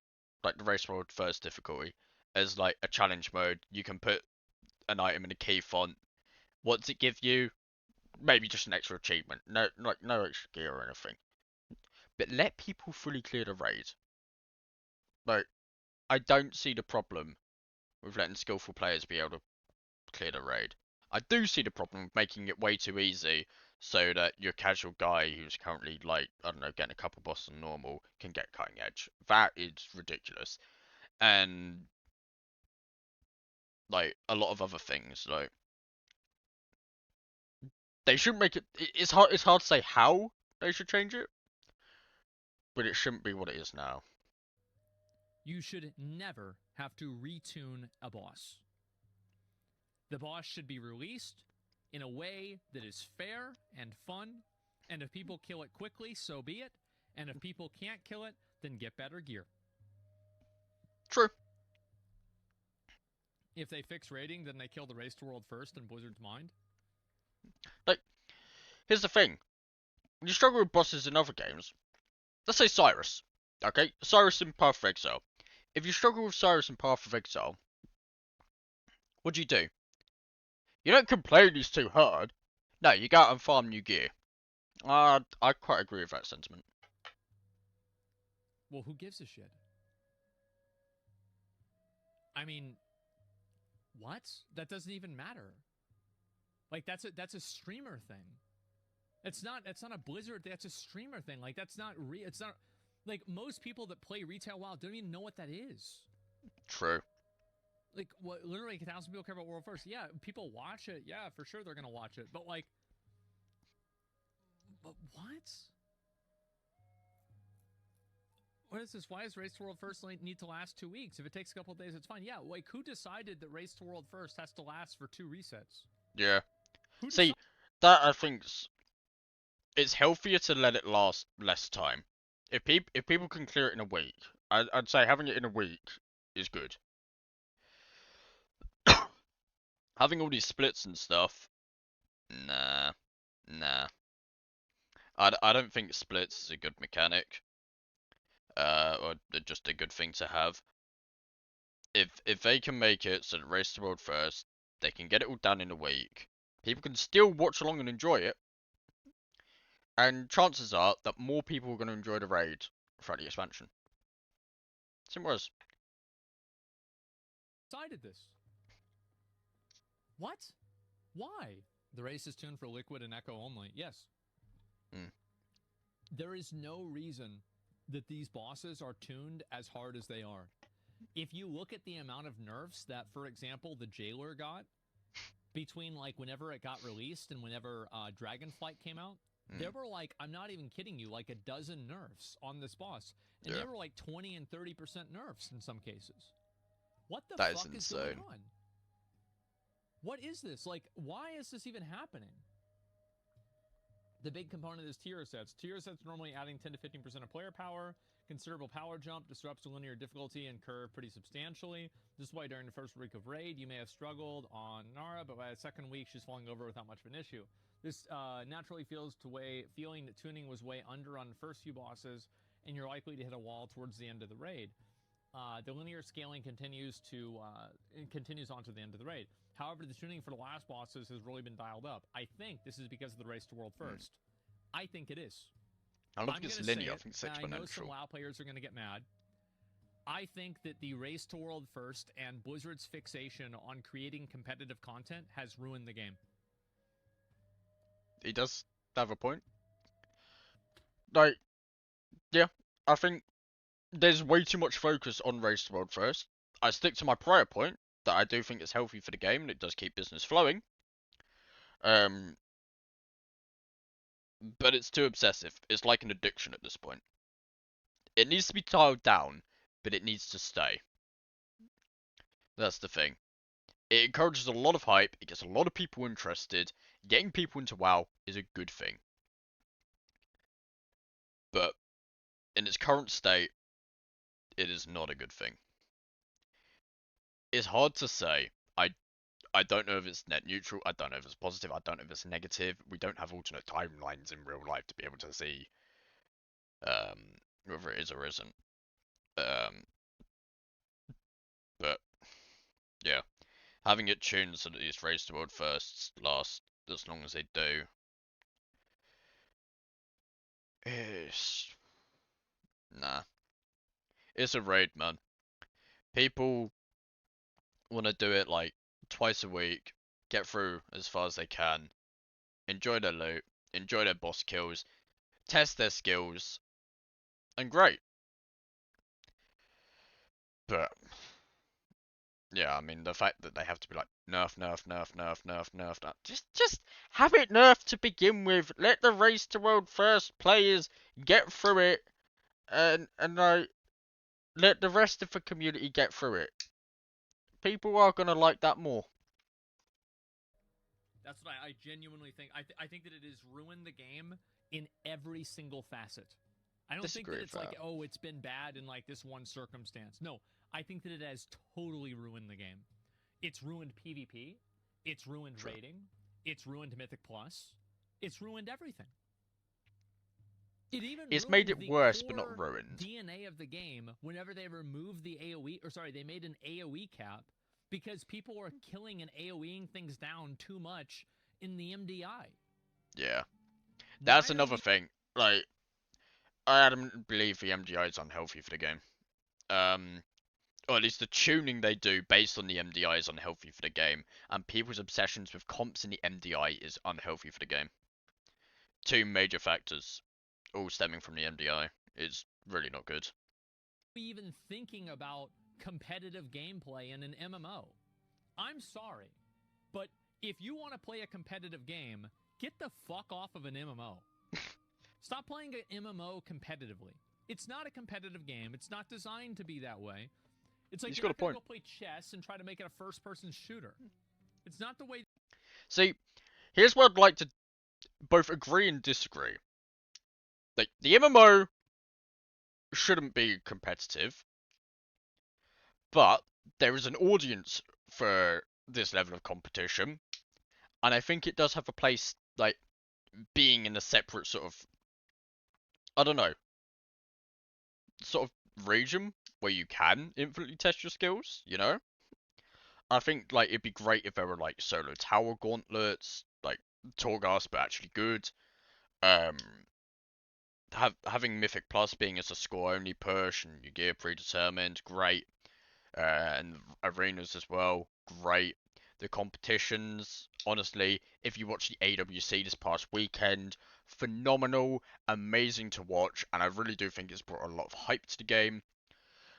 like the race mode first difficulty, as like a challenge mode. You can put an item in a key font. What's it give you? Maybe just an extra achievement. No, like no extra gear or anything. But let people fully clear the raid. Like, I don't see the problem with letting skillful players be able to clear the raid. I do see the problem with making it way too easy so that your casual guy who's currently, like, I don't know, getting a couple bosses on normal can get cutting edge. That is ridiculous. And, like, a lot of other things, like, they should make it, it's hard to say how they should change it. but it shouldn't be what it is now. You should never have to retune a boss. The boss should be released in a way that is fair and fun, and if people kill it quickly, so be it, and if people can't kill it, then get better gear. True. If they fix raiding, then they kill the race to world first in Blizzard's mind. Like, here's the thing. When you struggle with bosses in other games, let's say Cyrus, okay? Cyrus in Path of Exile. If you struggle with Cyrus in Path of Exile, what do? You don't complain he's too hard. No, you go out and farm new gear. I quite agree with that sentiment. Well, who gives a shit? I mean, what? That doesn't even matter. Like, that's a streamer thing. It's not a Blizzard. That's a streamer thing. Like, that's not it's not like most people that play retail WoW don't even know what that is. True. Like, what? Literally, 1,000 people care about World First. Yeah, people watch it. Yeah, for sure they're gonna watch it. But like, but what? What is this? Why does Race to World First need to last 2 weeks? If it takes a couple of days, it's fine. Yeah, like, who decided that Race to World First has to last for 2 resets? Yeah. See, that I think's it's healthier to let it last less time. If people can clear it in a week, I'd say having it in a week is good. Having all these splits and stuff, nah. I don't think splits is a good mechanic. Or just a good thing to have. If they can make it so that Race to World First, they can get it all done in a week. People can still watch along and enjoy it. And chances are that more people are going to enjoy the raid throughout the expansion. Simple as. Decided this. What? Why? The race is tuned for Liquid and Echo only. Yes. There is no reason that these bosses are tuned as hard as they are. If you look at the amount of nerfs that, for example, the Jailer got between like whenever it got released and whenever Dragonflight came out, there were like, I'm not even kidding you, like a dozen nerfs on this boss. And they were like 20 and 30% nerfs in some cases. What the fuck is going on? What is this? Like, why is this even happening? The big component is tier sets. Tier sets normally adding 10 to 15% of player power. Considerable power jump disrupts the linear difficulty and curve pretty substantially. This is why during the first week of raid, you may have struggled on Nara, but by the second week, she's falling over without much of an issue. This naturally feeling that tuning was way under on the first few bosses, and you're likely to hit a wall towards the end of the raid. The linear scaling continues on to the end of the raid. However, the tuning for the last bosses has really been dialed up. I think this is because of the Race to World First. I think it is. I don't think it's linear. I think it's exponential. I know some WoW players are going to get mad. I think that the Race to World First and Blizzard's fixation on creating competitive content has ruined the game. He does have a point. Like, yeah, I think there's way too much focus on Race to World First. I stick to my prior point that I do think it's healthy for the game and it does keep business flowing. But it's too obsessive. It's like an addiction at this point. It needs to be dialed down, but it needs to stay. That's the thing. It encourages a lot of hype, it gets a lot of people interested. Getting people into WoW is a good thing. But in its current state, it is not a good thing. It's hard to say. I don't know if it's net neutral, I don't know if it's positive, I don't know if it's negative. We don't have alternate timelines in real life to be able to see whether it is or isn't. But yeah, having it tuned so that these Race to World Firsts last as long as they do is nah. It's a raid, man. People want to do it like twice a week, get through as far as they can, enjoy their loot, enjoy their boss kills, test their skills, and great. But yeah, I mean the fact that they have to be like nerf, just have it nerfed to begin with. Let the Race to World First players get through it and I let the rest of the community get through it. People are gonna like that more. That's what I genuinely think. I think that it has ruined the game in every single facet. I don't think Disagree that with it's like, that. oh, it's been bad in like this one circumstance. No, I think that it has totally ruined the game. It's ruined PvP. It's ruined True. raiding. It's ruined Mythic Plus. It's ruined everything. It even It's ruined made it the worse, but core not ruined. DNA of the game whenever they removed the AoE, or sorry, they made an AoE cap because people were killing and AoEing things down too much in the MDI. Yeah, Why that's are another we thing. Like, I don't believe the MDI is unhealthy for the game. Or at least the tuning they do based on the MDI is unhealthy for the game, and people's obsessions with comps in the MDI is unhealthy for the game. Two major factors, all stemming from the MDI, is really not good. even thinking about competitive gameplay in an MMO? I'm sorry, but if you want to play a competitive game, get the fuck off of an MMO. Stop playing an MMO competitively. It's not a competitive game. It's not designed to be that way. It's like He's you're got a not going to point. go play chess and try to make it a first-person shooter. It's not the way. See, here's where I'd like to both agree and disagree. Like, the MMO shouldn't be competitive, but there is an audience for this level of competition, and I think it does have a place, like, being in a separate sort of, I don't know, sort of region where you can infinitely test your skills, you know? I think, like, it'd be great if there were, like, solo tower gauntlets, like, Torghast, but actually good. Um, having Mythic Plus being as a score only push and your gear predetermined, great. And arenas as well, great. The competitions, honestly, if you watch the AWC this past weekend, phenomenal, amazing to watch, and I really do think it's brought a lot of hype to the game.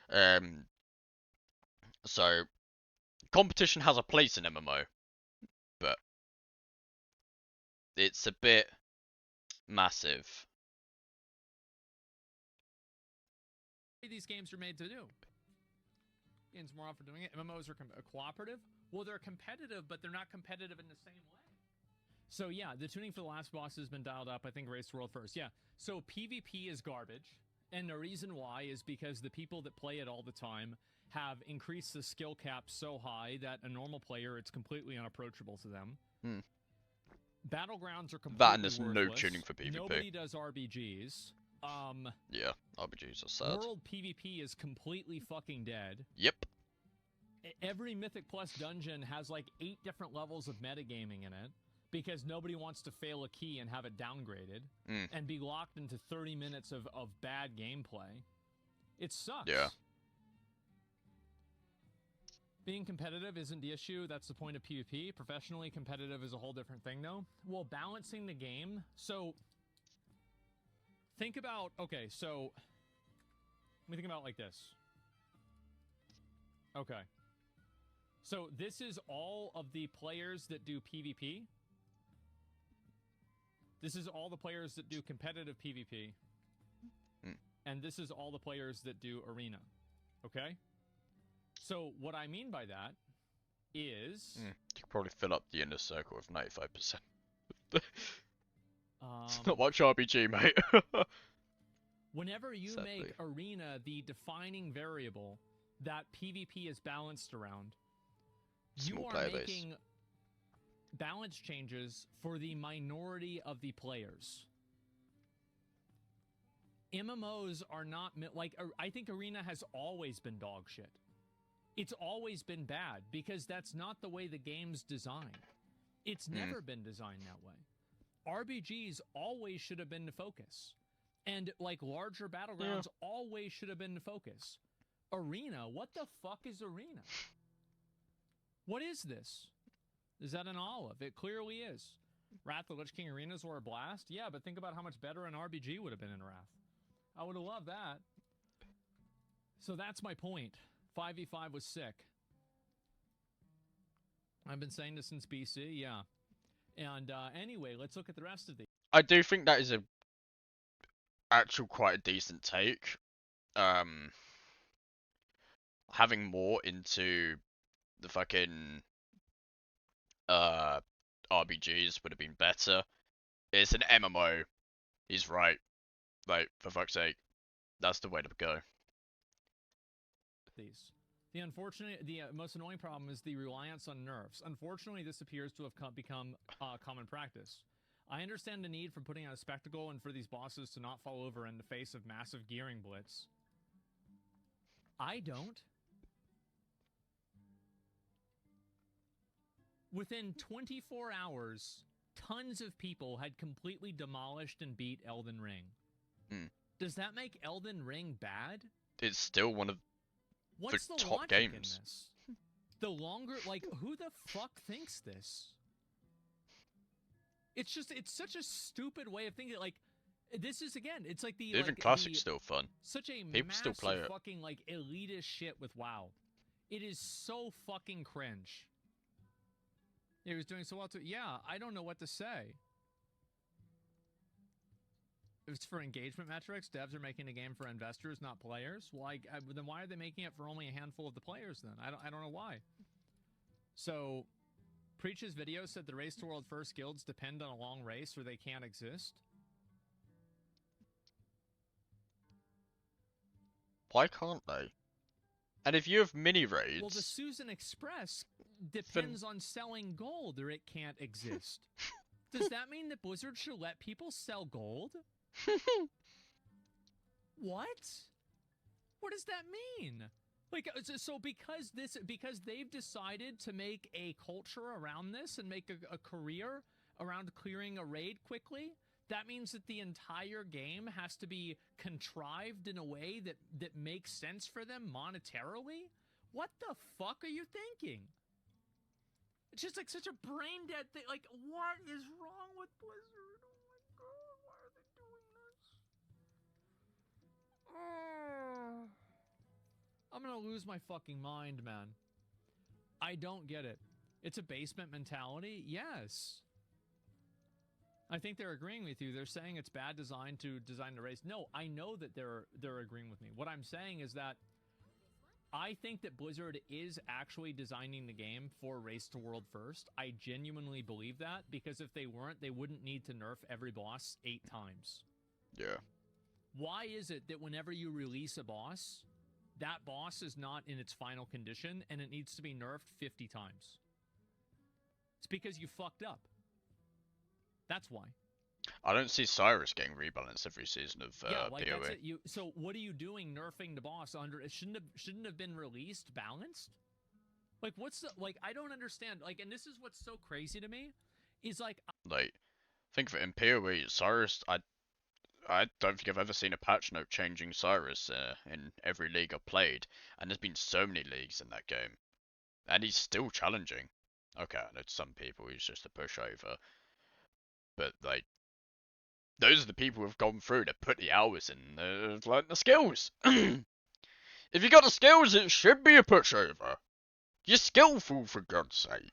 Um, so competition has a place in MMO, but it's a bit massive. These games are made to do. Games more often doing it. MMOs are cooperative. Well, they're competitive, but they're not competitive in the same way. So yeah, the tuning for the last boss has been dialed up. I think Race to World first. Yeah. So PvP is garbage, and the reason why is because the people that play it all the time have increased the skill cap so high that a normal player, it's completely unapproachable to them. Hmm. Battlegrounds are completely That and there's worthless. no tuning for PvP. Nobody does RBGs. Yeah, RPGs are sad. World PvP is completely fucking dead. Yep. Every Mythic Plus dungeon has like 8 different levels of metagaming in it because nobody wants to fail a key and have it downgraded and be locked into 30 minutes of bad gameplay. It sucks. Yeah. Being competitive isn't the issue. That's the point of PvP. Professionally competitive is a whole different thing, though. Well, balancing the game. So, think about... Okay, so... Let me think about it like this. Okay. So, this is all of the players that do PvP. This is all the players that do competitive PvP. And this is all the players that do arena. Okay? So, what I mean by that is... You could probably fill up the inner circle with 95%. It's not much RPG, mate. Whenever you Sadly. make arena the defining variable that PvP is balanced around, Small you are player making balance changes for the minority of the players. MMOs are not like I think arena has always been dog shit. It's always been bad because that's not the way the game's designed. It's never been designed that way. RBGs always should have been the focus. And like larger battlegrounds always should have been the focus. Arena, what the fuck is arena? What is this? Is that an olive? It clearly is. Wrath of the Lich King arenas were a blast? Yeah, but think about how much better an RBG would have been in Wrath. I would have loved that. So that's my point. 5v5 was sick. I've been saying this since BC, yeah. And anyway, let's look at the rest of these. I do think that is actual quite a decent take. Um, having more into the fucking uh RBGs would have been better. It's an MMO. He's right. Like, for fuck's sake, that's the way to go. These. The most annoying problem is the reliance on nerfs. Unfortunately, this appears to have become common practice. I understand the need for putting out a spectacle and for these bosses to not fall over in the face of massive gearing blitz. I don't. Within 24 hours, tons of people had completely demolished and beat Elden Ring. Does that make Elden Ring bad? It's still one of What's the top games games. In this? The longer, like, who the fuck thinks this? It's just, it's such a stupid way of thinking. Like, this is, again, it's like the even like, classic's still fun. Such a people massive still play it. Fucking like elitist shit with WoW. It is so fucking cringe. He was doing so well too. Yeah, I don't know what to say. If it's for engagement metrics, devs are making a game for investors, not players. Well, then why are they making it for only a handful of the players then? I don't know why. So, Preach's video said the race to world first guilds depend on a long race or they can't exist. Why can't they? And if you have mini raids... Well, the Susan Express depends on selling gold or it can't exist. Does that mean that Blizzard should let people sell gold? What? What does that mean? Like, so because they've decided to make a culture around this and make a career around clearing a raid quickly, that means that the entire game has to be contrived in a way that makes sense for them monetarily? What the fuck are you thinking? It's just like such a brain dead thing. Like, what is wrong with Blizzard? Oh my god, why are they doing this? Oh. I'm gonna lose my fucking mind, man. I don't get it. It's a basement mentality? Yes. I think they're agreeing with you. They're saying it's bad design to design the race. No, I know that they're agreeing with me. What I'm saying is that I think that Blizzard is actually designing the game for race to world first. I genuinely believe that, because if they weren't, they wouldn't need to nerf every boss 8 times. Yeah. Why is it that whenever you release a boss, that boss is not in its final condition and it needs to be nerfed 50 times? It's because you fucked up. That's why. I don't see Cyrus getting rebalanced every season of yeah, like PoE. that's it. So what are you doing nerfing the boss under? It shouldn't have been released balanced. Like, what's the, like, I don't understand. Like, and this is what's so crazy to me is like think of it in PoE, Cyrus. I don't think I've ever seen a patch note changing Cyrus in every league I've played, and there's been so many leagues in that game, and he's still challenging. Okay, I know to some people he's just a pushover, but like, those are the people who've gone through to put the hours in, learn the skills. If you got the skills, it should be a pushover. You're skillful, for God's sake.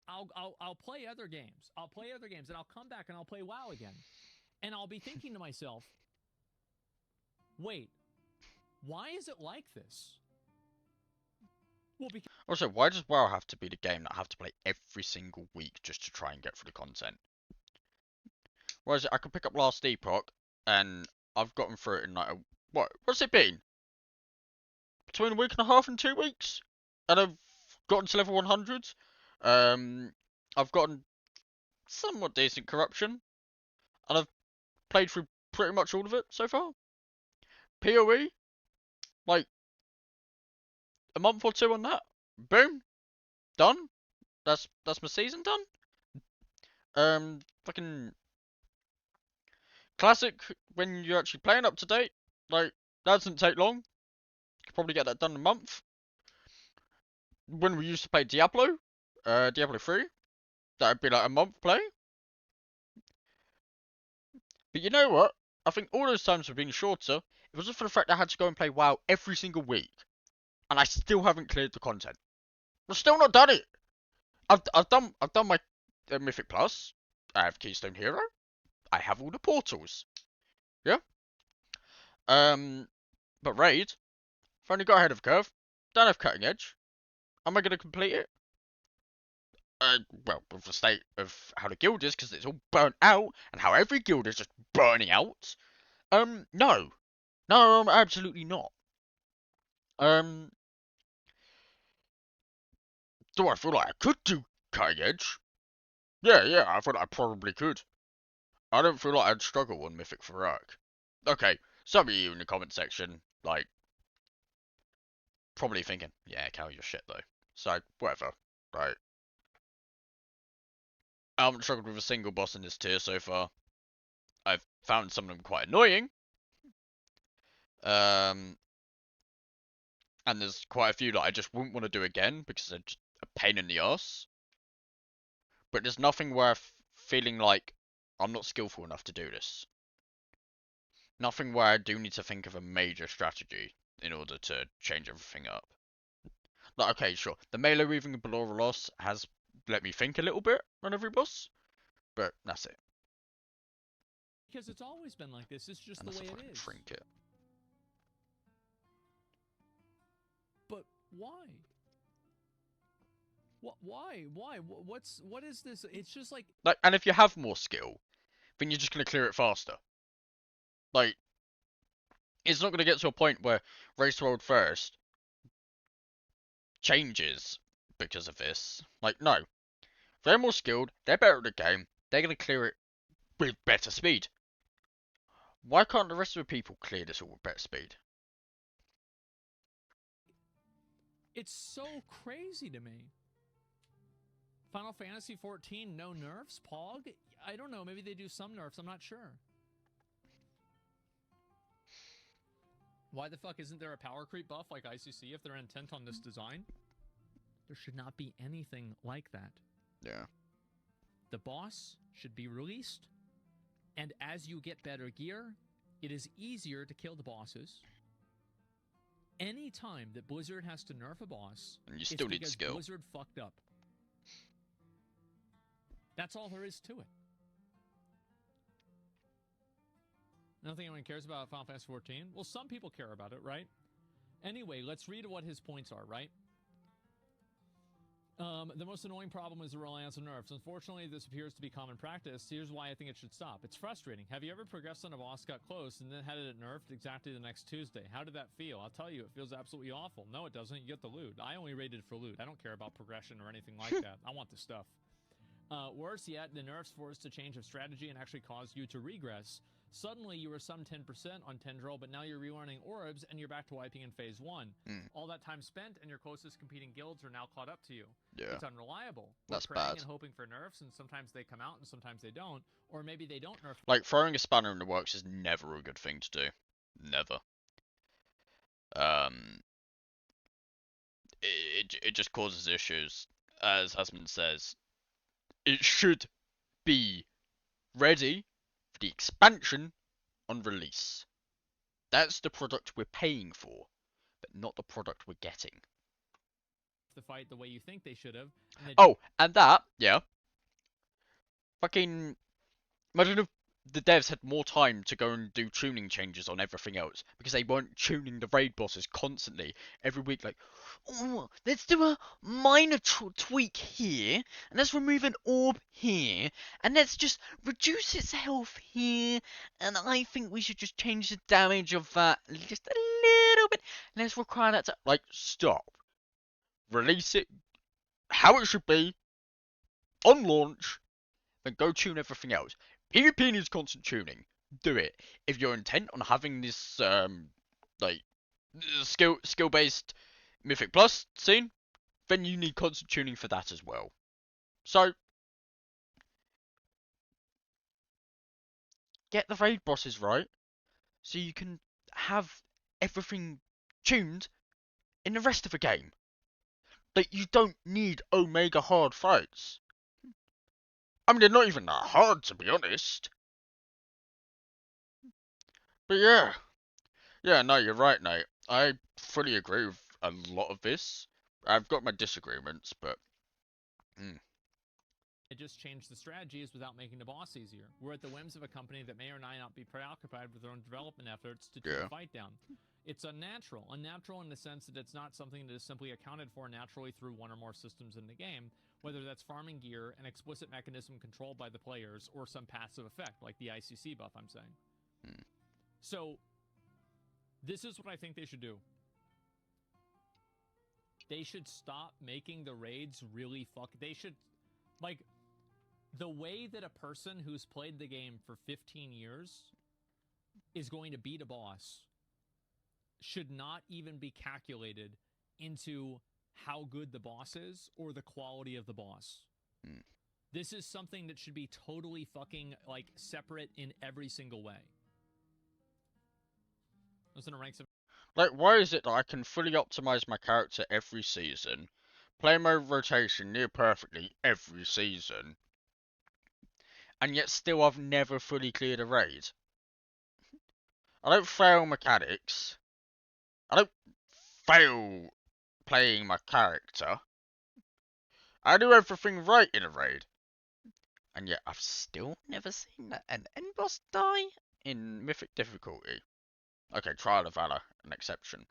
I'll play other games. I'll play other games, and I'll come back and I'll play WoW again, and I'll be thinking to myself, wait, why is it like this? Well, because Also, why does WoW have to be the game that I have to play every single week just to try and get through the content? Whereas I could pick up Last Epoch, and I've gotten through it in like what's it been? Between a week and a half and 2 weeks? And I've gotten to level 100. I've gotten somewhat decent corruption, and I've played through pretty much all of it so far. PoE, like a month or 2 on that. Boom, done. That's my season done. Fucking classic, when you're actually playing up to date, like, that doesn't take long. You could probably get that done in a month. When we used to play Diablo 3, that'd be like a month play. But you know what? I think all those times have been shorter. It wasn't for the fact that I had to go and play WoW every single week, and I still haven't cleared the content. I've still not done it. I've done my Mythic Plus. I have Keystone Hero. I have all the portals. Yeah. But Raid, I've only got ahead of curve. Don't have cutting edge. Am I gonna complete it? Well, with the state of how the guild is, because it's all burnt out, and how every guild is just burning out. No, absolutely not. Um, do I feel like I could do cutting edge? Yeah, I feel like I probably could. I don't feel like I'd struggle on Mythic Farak. Okay, some of you in the comment section, like, probably thinking, yeah, Cal, you're shit though. So, whatever. Right. I haven't struggled with a single boss in this tier so far. I've found some of them quite annoying. Um, and there's quite a few that I just wouldn't want to do again because they're just a pain in the ass. But there's nothing worth feeling like I'm not skillful enough to do this. Nothing where I do need to think of a major strategy in order to change everything up. Like, okay, sure, the melee weaving of Loss has let me think a little bit on every boss, but that's it. Because it's always been like this. It's just And the way if I it can is. trinket. But why? What? Why? Why? What is this? It's just like. And if you have more skill, then you're just gonna clear it faster. Like, it's not gonna get to a point where Race World First changes because of this. Like, no. They're more skilled, they're better at the game, they're gonna clear it with better speed. Why can't the rest of the people clear this all with better speed? It's so crazy to me. Final Fantasy 14, no nerfs? Pog? I don't know. Maybe they do some nerfs. I'm not sure. Why the fuck isn't there a power creep buff like ICC if they're intent on this design? There should not be anything like that. Yeah. The boss should be released, and as you get better gear, it is easier to kill the bosses. Any time that Blizzard has to nerf a boss, And you still it's need because skill. Blizzard fucked up. That's all there is to it. Nothing anyone cares about Final Fantasy 14? Well, some people care about it, right? Anyway, let's read what his points are, right? The most annoying problem is the reliance on nerfs. Unfortunately, this appears to be common practice. Here's why I think it should stop. It's frustrating. Have you ever progressed on a boss, got close, and then had it nerfed exactly the next Tuesday? How did that feel? I'll tell you, it feels absolutely awful. No, it doesn't. You get the loot. I only rated for loot. I don't care about progression or anything like that. I want the stuff. Worse yet, the nerfs forced a change of strategy and actually caused you to regress. Suddenly, you were some 10% on Tendril, but now you're relearning orbs, and you're back to wiping in Phase 1. All that time spent, and your closest competing guilds are now caught up to you. Yeah. It's unreliable. We're That's praying bad. and hoping for nerfs, and sometimes they come out, and sometimes they don't. Or maybe they don't nerf. Like, throwing a spanner in the works is never a good thing to do. Never. It just causes issues. As Husband says, it should be ready for the expansion on release. That's the product we're paying for, but not the product we're getting. The fight the way you think they should have. Oh, and that, yeah. Fucking, imagine if the devs had more time to go and do tuning changes on everything else, because they weren't tuning the raid bosses constantly every week. Like, oh, let's do a minor tweak here, and let's remove an orb here, and let's just reduce its health here, and I think we should just change the damage of that just a little bit. Let's require that to, like, stop. Release it how it should be on launch, then go tune everything else. PvP needs constant tuning. Do it. If you're intent on having this like skill based Mythic Plus scene, then you need constant tuning for that as well. So get the raid bosses right, so you can have everything tuned in the rest of the game. Like, you don't need Omega hard fights. I mean, they're not even that hard, to be honest. But yeah. Yeah, no, you're right, Nate. I fully agree with a lot of this. I've got my disagreements, but... It just changed the strategies without making the boss easier. We're at the whims of a company that may or may not be preoccupied with their own development efforts to tune the fight down. It's unnatural. Unnatural in the sense that it's not something that is simply accounted for naturally through one or more systems in the game, whether that's farming gear, an explicit mechanism controlled by the players, or some passive effect, like the ICC buff I'm saying. So, this is what I think they should do. They should stop making the raids really they should, like, the way that a person who's played the game for 15 years is going to beat a boss should not even be calculated into how good the boss is or the quality of the boss. This is something that should be totally fucking, like, separate in every single way. Listen to ranks of... Like, why is it that I can fully optimize my character every season, play my rotation near perfectly every season, and yet still I've never fully cleared a raid? I don't fail mechanics. I don't fail playing my character. I do everything right in a raid. And yet I've still never seen an end boss die in Mythic difficulty. Okay, Trial of Valor, an exception.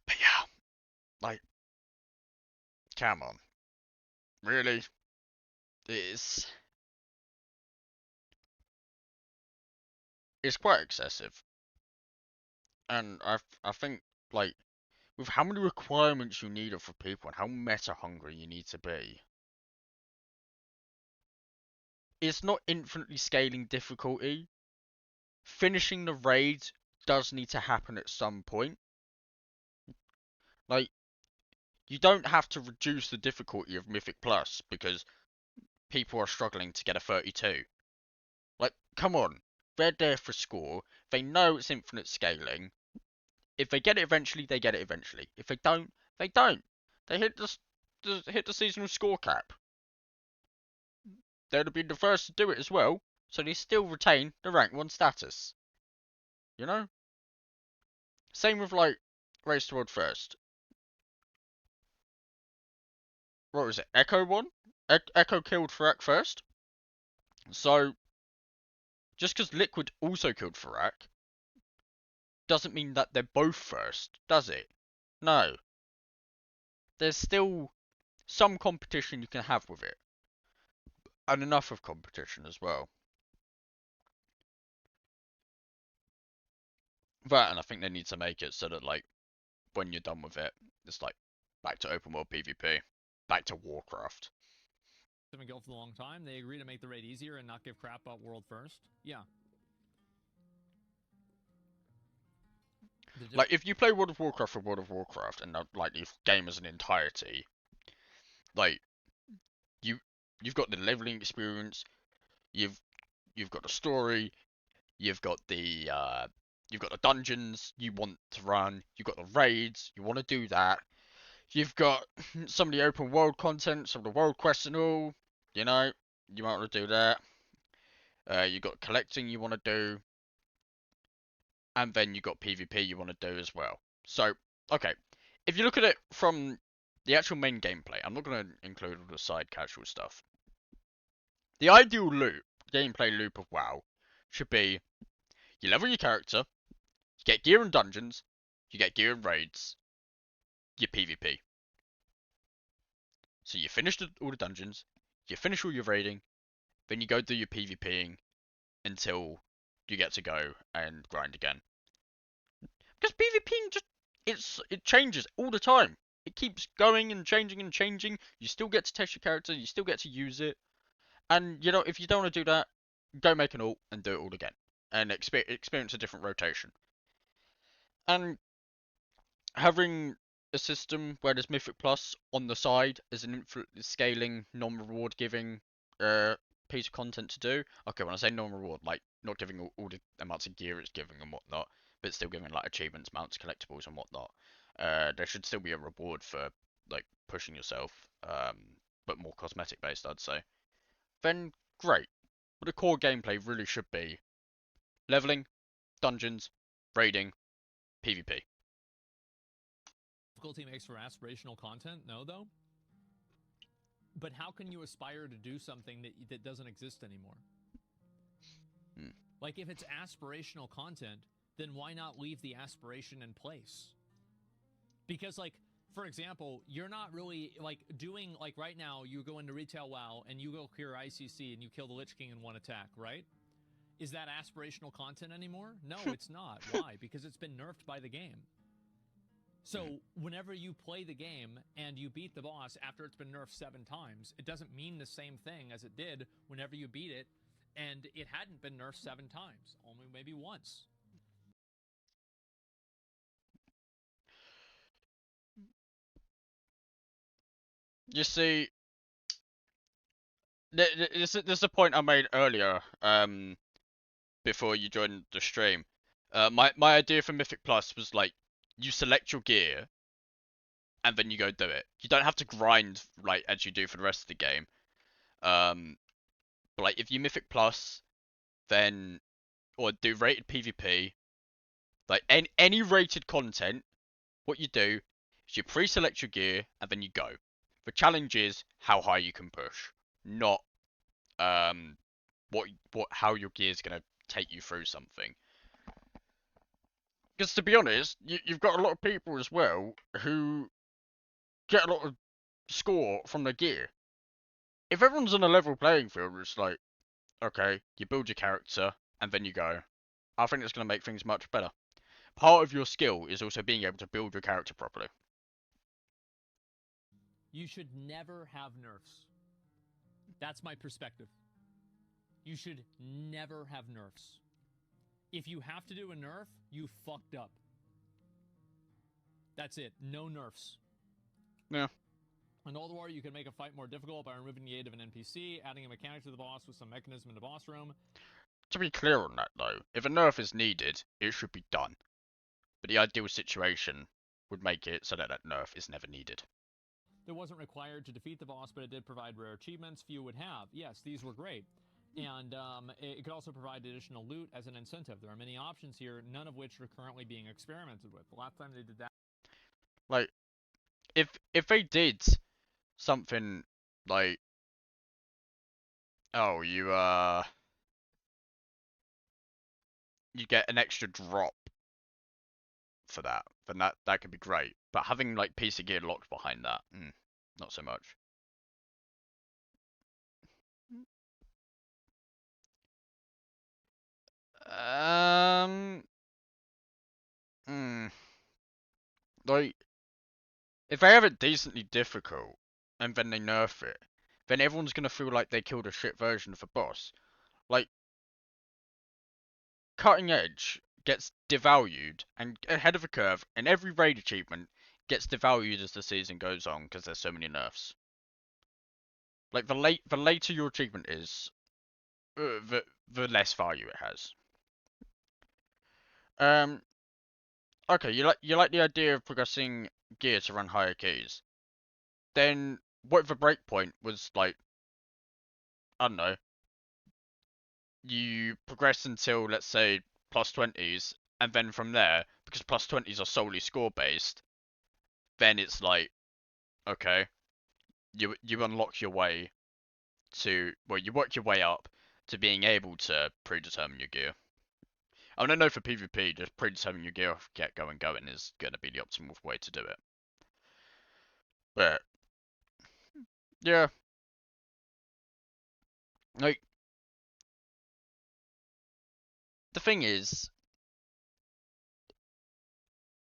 But yeah, like, come on. Really? It's quite excessive. And I think, like, with how many requirements you need for people and how meta hungry you need to be, it's not infinitely scaling difficulty. Finishing the raid does need to happen at some point. Like, you don't have to reduce the difficulty of Mythic Plus because people are struggling to get a 32. Like, come on. They're there for score. They know it's infinite scaling. If they get it eventually, they get it eventually. If they don't, they don't. They hit the seasonal score cap. They'd have been the first to do it as well, so they still retain the rank 1 status. You know? Same with, like, Race to World First. What was it? Echo won? Echo killed Farak first. So, just because Liquid also killed Farak doesn't mean that they're both first, does it? No. There's still some competition you can have with it. And enough of competition as well. That, and I think they need to make it so that, like, when you're done with it, it's like back to open world PvP, back to Warcraft. Been guild for a long time. They agree to make the raid easier and not give crap about world first. Yeah. Like, if you play World of Warcraft for World of Warcraft and not, like, the game as an entirety, like, you've got the leveling experience, you've got the story, you've got the dungeons you want to run, you've got the raids, you want to do that. You've got some of the open world content, some of the world quests and all, you know, you might want to do that. You've got collecting you want to do. And then you've got PvP you want to do as well. So, okay, if you look at it from the actual main gameplay, I'm not going to include all the side casual stuff. The ideal gameplay loop of WoW should be you level your character, you get gear in dungeons, you get gear in raids, you PvP. So you finish all the dungeons, you finish all your raiding, then you go do your PvPing until you get to go and grind again. Because PvPing it changes all the time. It keeps going and changing and changing. You still get to test your character, you still get to use it. And, you know, if you don't want to do that, go make an ult and do it all again. And experience a different rotation. And having a system where there's Mythic Plus on the side as an scaling, non-reward giving piece of content to do. Okay, when I say non-reward, like, not giving all the amounts of gear it's giving and whatnot, but still giving, like, achievements, mounts, collectibles and whatnot. There should still be a reward for, like, pushing yourself, but more cosmetic based, I'd say. Then, great. But the core gameplay really should be leveling, dungeons, raiding, PvP. Difficulty makes for aspirational content? No, though? But how can you aspire to do something that doesn't exist anymore? Like, if it's aspirational content, then why not leave the aspiration in place? Because, like, for example, you're not really, like, doing, like, right now, you go into retail WoW, and you go clear ICC, and you kill the Lich King in one attack, right? Is that aspirational content anymore? No, it's not. Why? Because it's been nerfed by the game. So, whenever you play the game, and you beat the boss after it's been nerfed 7 times, it doesn't mean the same thing as it did whenever you beat it, and it hadn't been nerfed 7 times, only maybe once. You see, this is a point I made earlier, before you joined the stream. My idea for Mythic Plus was like, you select your gear, and then you go do it. You don't have to grind like as you do for the rest of the game. But like if you Mythic Plus, then or do rated PvP, like any rated content, what you do is you pre-select your gear and then you go. The challenge is how high you can push, not what how your gear is gonna take you through something. Because to be honest, you've got a lot of people as well who get a lot of score from their gear. If everyone's on a level playing field, it's like, okay, you build your character and then you go. I think it's going to make things much better. Part of your skill is also being able to build your character properly. You should never have nerfs. That's my perspective. You should never have nerfs. If you have to do a nerf, you fucked up. That's it. No nerfs. Yeah. In Old War, you can make a fight more difficult by removing the aid of an NPC, adding a mechanic to the boss with some mechanism in the boss room. To be clear on that though, if a nerf is needed, it should be done. But the ideal situation would make it so that that nerf is never needed. That wasn't required to defeat the boss, but it did provide rare achievements few would have. Yes, these were great. And it could also provide additional loot as an incentive. There are many options here, none of which are currently being experimented with. The last time they did that... Like, if they did something like, oh, you get an extra drop for that, then that could be great. But having like piece of gear locked behind that, not so much. Like, if they have it decently difficult and then they nerf it, then everyone's gonna feel like they killed a shit version of a boss. Like, cutting edge gets devalued and ahead of the curve, and every raid achievement gets devalued as the season goes on because there's so many nerfs. Like the later your achievement is, the less value it has. Okay, you like the idea of progressing gear to run higher keys. Then what if the breakpoint was like, I don't know, you progress until let's say plus 20s, and then from there, because plus 20s are solely score based, then it's like, okay, you unlock your way to, well, you work your way up to being able to predetermine your gear. I don't know, for PvP, just predetermining your gear off get going is going to be the optimal way to do it. But yeah, like the thing is,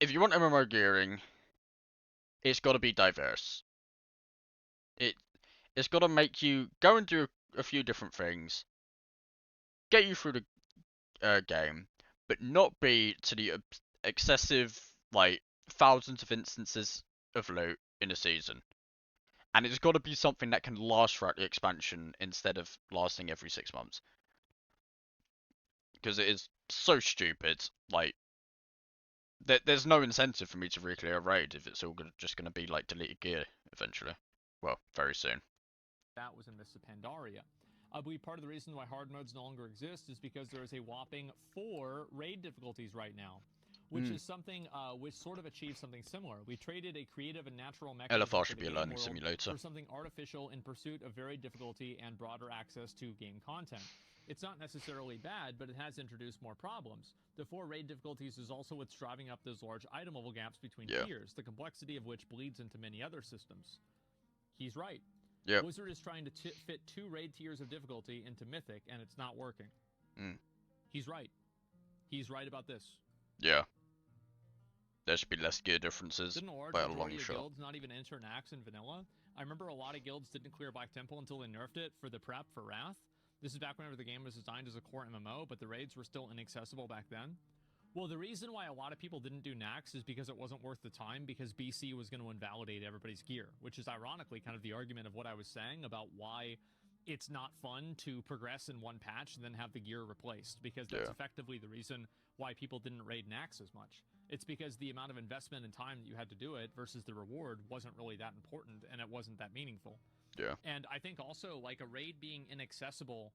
if you want MMO gearing, it's got to be diverse. It it's got to make you go and do a few different things, get you through the game, but not be to the excessive like thousands of instances of loot in a season. And it's got to be something that can last throughout the expansion instead of lasting every 6 months. Because it is so stupid. Like, there's no incentive for me to reclear a raid if it's all just going to be like deleted gear eventually. Well, very soon. That was in Mists of Pandaria. I believe part of the reason why hard modes no longer exist is because there is a whopping 4 raid difficulties right now. which is something which sort of achieves something similar. We traded a creative and natural mechanism LFR for should the be a game learning world simulator. for something artificial in pursuit of varied difficulty and broader access to game content. It's not necessarily bad, but it has introduced more problems. The 4 raid difficulties is also what's driving up those large item level gaps between tiers, the complexity of which bleeds into many other systems. He's right. Yep. Blizzard is trying to fit 2 raid tiers of difficulty into Mythic, and it's not working. He's right. He's right about this. Yeah. There should be less gear differences Didn't a large by a long majority of shot. guilds not even enter Nax in vanilla? I remember a lot of guilds didn't clear Black Temple until they nerfed it for the prep for Wrath. This is back whenever the game was designed as a core MMO, but the raids were still inaccessible back then. Well, the reason why a lot of people didn't do Nax is because it wasn't worth the time, because BC was going to invalidate everybody's gear, which is ironically kind of the argument of what I was saying about why it's not fun to progress in one patch and then have the gear replaced, because that's effectively the reason why people didn't raid Nax as much. It's because the amount of investment and time that you had to do it versus the reward wasn't really that important, and it wasn't that meaningful. Yeah. And I think also, like, a raid being inaccessible,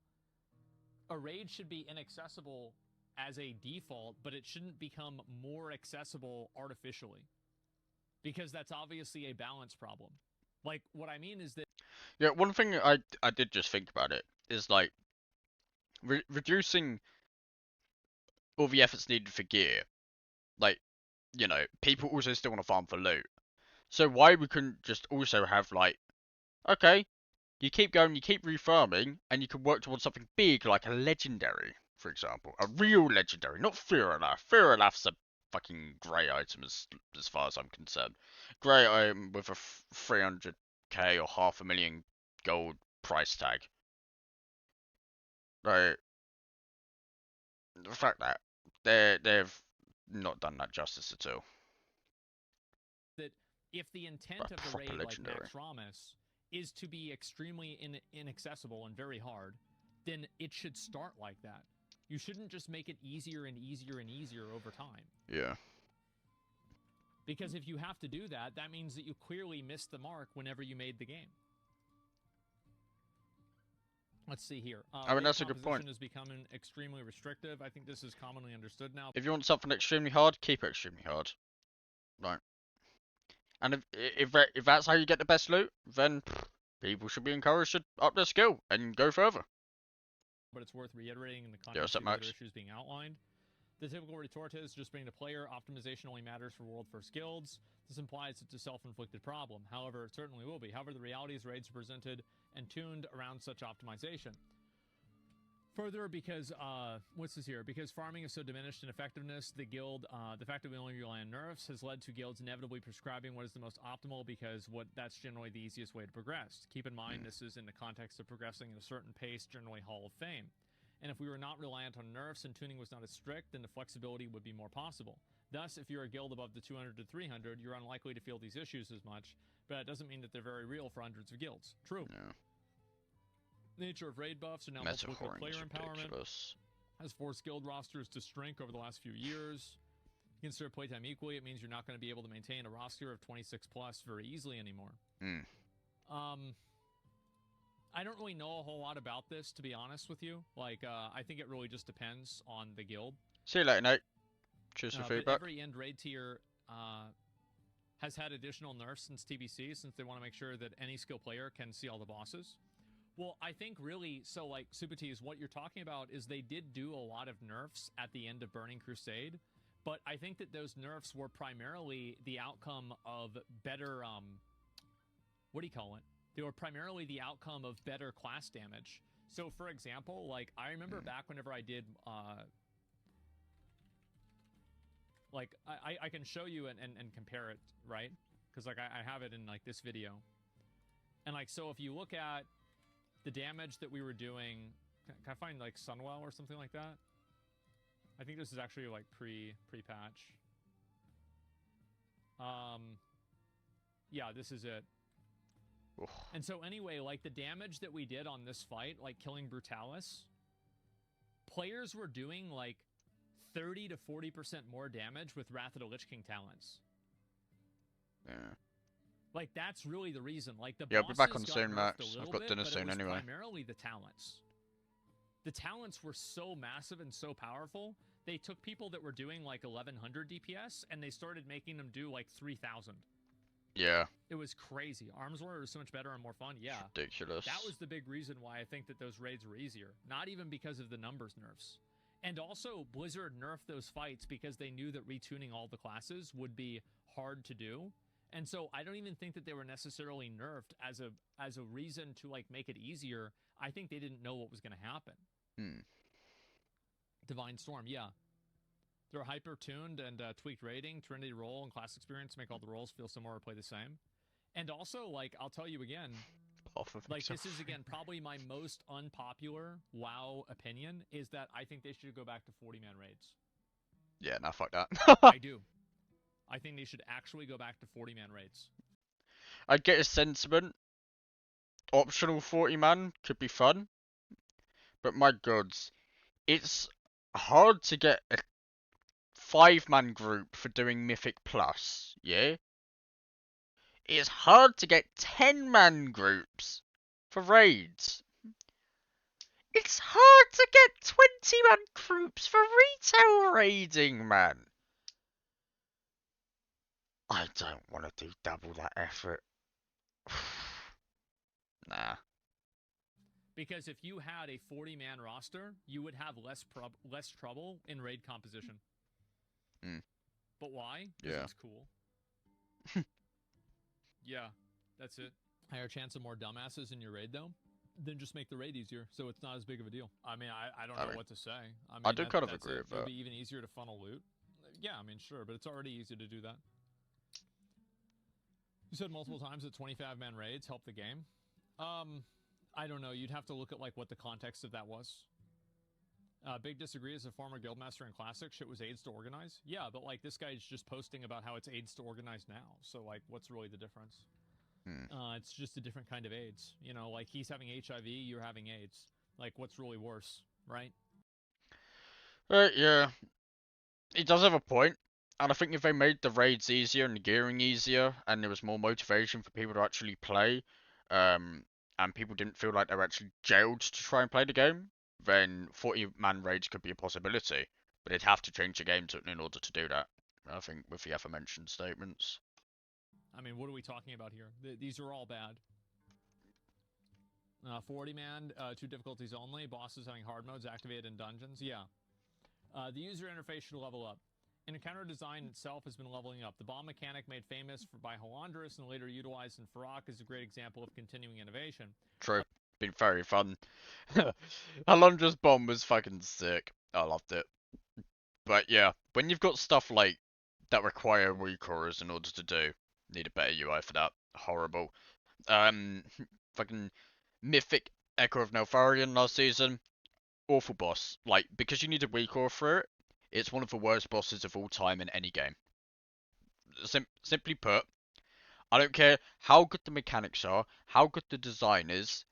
a raid should be inaccessible as a default, but it shouldn't become more accessible artificially, because that's obviously a balance problem. Like, what I mean is that... Yeah, one thing I did just think about it is, like, reducing all the efforts needed for gear. Like, you know, people also still want to farm for loot. So why we couldn't just also have, like, okay, you keep going, you keep refarming, and you can work towards something big, like a legendary, for example. A real legendary, not Fearalath. Fearalath's a fucking grey item as far as I'm concerned. Grey item with a 300k or 500,000 gold price tag. Like, the fact that they've not done that justice at all. That if the intent Like, of the proper raid, legendary. like Max Ramus, is to be extremely inaccessible and very hard, then it should start like that. You shouldn't just make it easier and easier and easier over time. Yeah. Because if you have to do that, that means that you clearly missed the mark whenever you made the game. Let's see here. I mean, that's a good point. Is becoming extremely restrictive. I think this is commonly understood now. If you want something extremely hard, keep it extremely hard. Right. And if that's how you get the best loot, then people should be encouraged to up their skill and go further. But it's worth reiterating in the context of the other issues being outlined. The typical retort is just being the player, optimization only matters for world first guilds. This implies it's a self-inflicted problem. However, it certainly will be. However, the reality is raids are presented and tuned around such optimization. Further, because, what's this here? Because farming is so diminished in effectiveness, the fact that we only rely on nerfs has led to guilds inevitably prescribing what is the most optimal, because that's generally the easiest way to progress. Keep in mind, this is in the context of progressing at a certain pace, generally Hall of Fame. And if we were not reliant on nerfs and tuning was not as strict, then the flexibility would be more possible. Thus, if you're a guild above the 200 to 300, you're unlikely to feel these issues as much, but it doesn't mean that they're very real for hundreds of guilds. True. Yeah. The nature of raid buffs are now multiple player empowerment has forced guild rosters to shrink over the last few years. Consider playtime equally, it means you're not going to be able to maintain a roster of 26 plus very easily anymore. I don't really know a whole lot about this, to be honest with you. Like, I think it really just depends on the guild. See you later, Nate. Cheers for feedback. Every end raid tier has had additional nerfs since TBC, since they want to make sure that any skill player can see all the bosses. Well, I think really, so like, Supatees, what you're talking about is they did do a lot of nerfs at the end of Burning Crusade, but I think that those nerfs were primarily the outcome of better, what do you call it? They were primarily the outcome of better class damage. So, for example, like, I remember back whenever I did, like, I can show you and compare it, right? Because, like, I have it in, like, this video. And, like, so if you look at the damage that we were doing, can I find, like, Sunwell or something like that? I think this is actually, like, pre-patch. Yeah, this is it. Oof. And so anyway, like, the damage that we did on this fight, like killing Brutalis, players were doing, like, 30 to 40% more damage with Wrath of the Lich King talents. Yeah. Like, that's really the reason. Like, the I'll be back on bosses soon, got nerfed Max. a I've little got dinner bit, soon but it was anyway. primarily the talents. The talents were so massive and so powerful they took people that were doing like 1100 DPS and they started making them do like 3000. Yeah. It was crazy. Arms War was so much better and more fun. Yeah. Ridiculous. That was the big reason why I think that those raids were easier. Not even because of the numbers nerfs. And also, Blizzard nerfed those fights because they knew that retuning all the classes would be hard to do. And so I don't even think that they were necessarily nerfed as a reason to like make it easier. I think they didn't know what was going to happen. Divine Storm, yeah. They're hyper-tuned and tweaked rating, Trinity role, and class experience to make all the roles feel similar or play the same. And also, like, I'll tell you again, like, this is, again, probably my most unpopular WoW opinion, is that I think they should go back to 40-man raids. Yeah, nah, fuck that. I do. I think they should actually go back to 40-man raids. I get a sentiment. Optional 40-man could be fun. But my gods, it's hard to get a 5-man group for doing Mythic Plus, yeah? It's hard to get 10-man groups for raids. It's hard to get 20-man groups for retail raiding, man. I don't want to do double that effort. Nah. Because if you had a 40-man roster, you would have less trouble in raid composition. But why? Because it's cool. Yeah, that's it. Higher chance of more dumbasses in your raid, though? Then just make the raid easier, so it's not as big of a deal. I mean, I don't know what to say. I do kind of agree with that. It'll be even easier to funnel loot. Yeah, I mean, sure, but it's already easy to do that. You said multiple times that 25-man raids help the game. I don't know. You'd have to look at like what the context of that was. Big disagree as a former guildmaster in Classic. Shit was AIDS to organize. Yeah, but like this guy's just posting about how it's AIDS to organize now. So like, what's really the difference? It's just a different kind of AIDS. You know, like he's having HIV, you're having AIDS. Like, what's really worse, right? Yeah. He does have a point. And I think if they made the raids easier and the gearing easier, and there was more motivation for people to actually play, and people didn't feel like they were actually jailed to try and play the game, then 40-man raids could be a possibility. But they'd have to change the game in order to do that, I think, with the aforementioned statements. I mean, what are we talking about here? These are all bad. 40-man, 2 difficulties only, bosses having hard modes activated in dungeons. Yeah. The user interface should level up. Encounter design itself has been leveling up. The bomb mechanic made famous by Halandris and later utilized in Farak is a great example of continuing innovation. True. Been very fun. Halandris bomb was fucking sick. I loved it. But yeah, when you've got stuff like that require recores in order to do, need a better UI for that. Horrible. Fucking Mythic Echo of Neltharion last season. Awful boss. Like, because you need a recore for it, it's one of the worst bosses of all time in any game. Simply put, I don't care how good the mechanics are, how good the design is,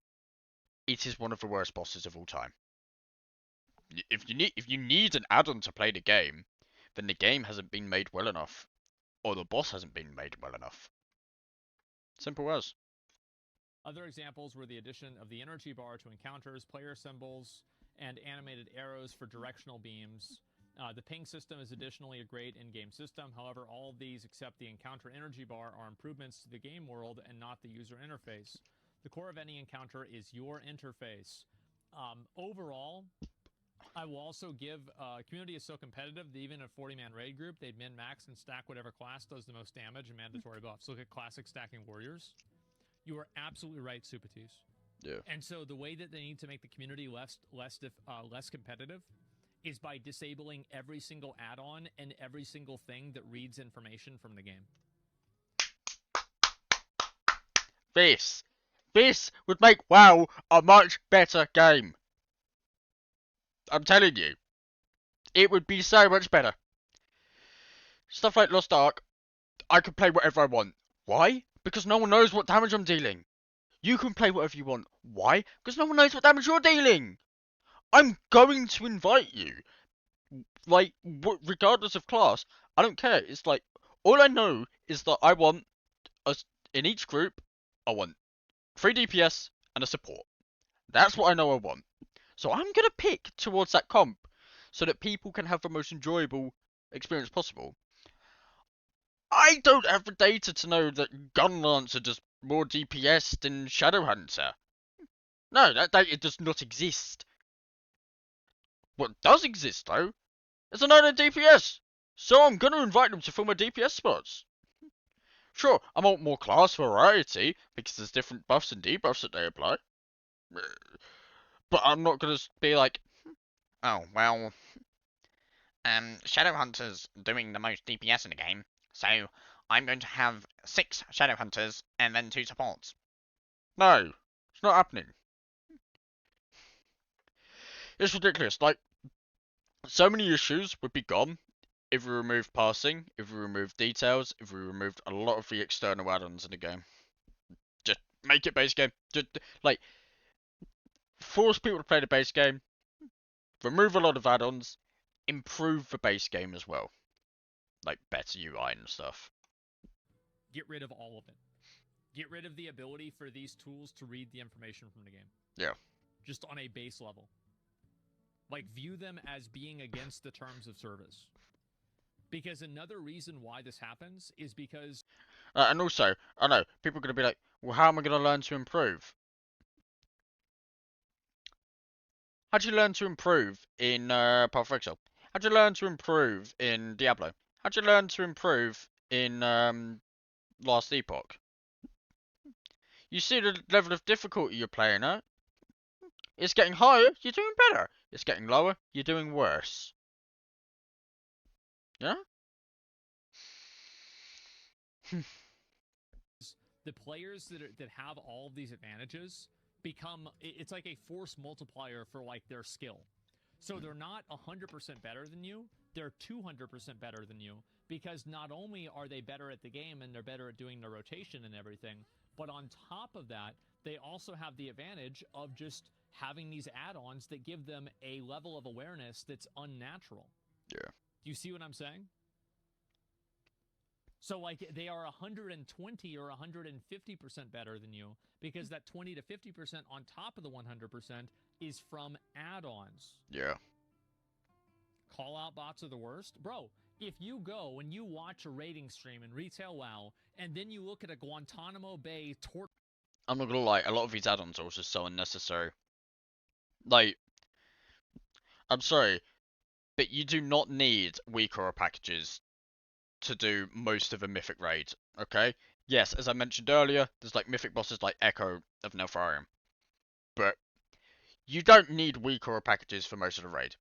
it is one of the worst bosses of all time. If you need an add-on to play the game, then the game hasn't been made well enough, or the boss hasn't been made well enough. Simple as. Other examples were the addition of the energy bar to encounters, player symbols, and animated arrows for directional beams. The ping system is additionally a great in-game system. However, all of these except the encounter energy bar are improvements to the game world and not the user interface. The core of any encounter is your interface. Overall, I will also give, community is so competitive that even a 40-man raid group, they'd min-max and stack whatever class does the most damage and mandatory buffs. Look at classic stacking warriors. You are absolutely right, Supatis. Yeah. And so the way that they need to make the community less competitive is by disabling every single add-on and every single thing that reads information from the game. This would make WoW a much better game. I'm telling you. It would be so much better. Stuff like Lost Ark, I could play whatever I want. Why? Because no one knows what damage I'm dealing. You can play whatever you want. Why? Because no one knows what damage you're dealing. I'm going to invite you. Like, regardless of class, I don't care. It's like, all I know is that I want, in each group, I want 3 DPS and a support. That's what I know I want. So I'm going to pick towards that comp. so that people can have the most enjoyable experience possible. I don't have the data to know that Gunlancer does more DPS than Shadowhunter. No, that data does not exist. What does exist, though, is another DPS. So I'm gonna invite them to fill my DPS spots. Sure, I want more class variety, because there's different buffs and debuffs that they apply. But I'm not gonna be like, oh, well, Shadowhunter's doing the most DPS in the game, so I'm going to have 6 Shadowhunters and then 2 supports. No, it's not happening. It's ridiculous. Like, so many issues would be gone if we removed passing, if we removed details, if we removed a lot of the external add-ons in the game. Just make it base game. Just, like, force people to play the base game, remove a lot of add-ons, improve the base game as well. Like, better UI and stuff. Get rid of all of it. Get rid of the ability for these tools to read the information from the game. Yeah. Just on a base level. Like, view them as being against the terms of service. Because another reason why this happens is because... and also, I know, people are going to be like, well, how am I going to learn to improve? How'd you learn to improve in Path of Exile? How'd you learn to improve in Diablo? How'd you learn to improve in Last Epoch? You see the level of difficulty you're playing at? It's getting higher, you're doing better. It's getting lower, you're doing worse. Yeah? The players that have all of these advantages become, it's like a force multiplier for like their skill. So they're not 100% better than you, they're 200% better than you, because not only are they better at the game and they're better at doing the rotation and everything, but on top of that, they also have the advantage of just having these add-ons that give them a level of awareness that's unnatural. Yeah. Do you see what I'm saying? So, like, they are 120 or 150% better than you because that 20 to 50% on top of the 100% is from add-ons. Yeah. Call-out bots are the worst. Bro, if you go and you watch a rating stream in Retail WoW, and then you look at a Guantanamo Bay torture... I'm not gonna lie, a lot of these add-ons are just so unnecessary. Like, I'm sorry, but you do not need weak aura packages to do most of a mythic raid, okay? Yes, as I mentioned earlier, there's like mythic bosses like Echo of Neltharion. But you don't need weak aura packages for most of the raid.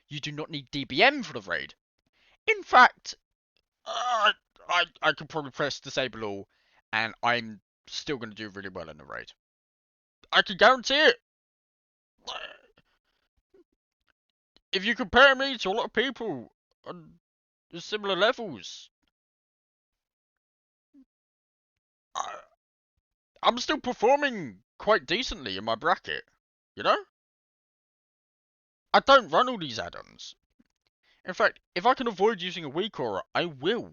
You do not need DBM for the raid. In fact, I could probably press disable all, and I'm still going to do really well in the raid. I can guarantee it! If you compare me to a lot of people on similar levels, I'm still performing quite decently in my bracket, you know? I don't run all these add-ons. In fact, if I can avoid using a weak aura, I will.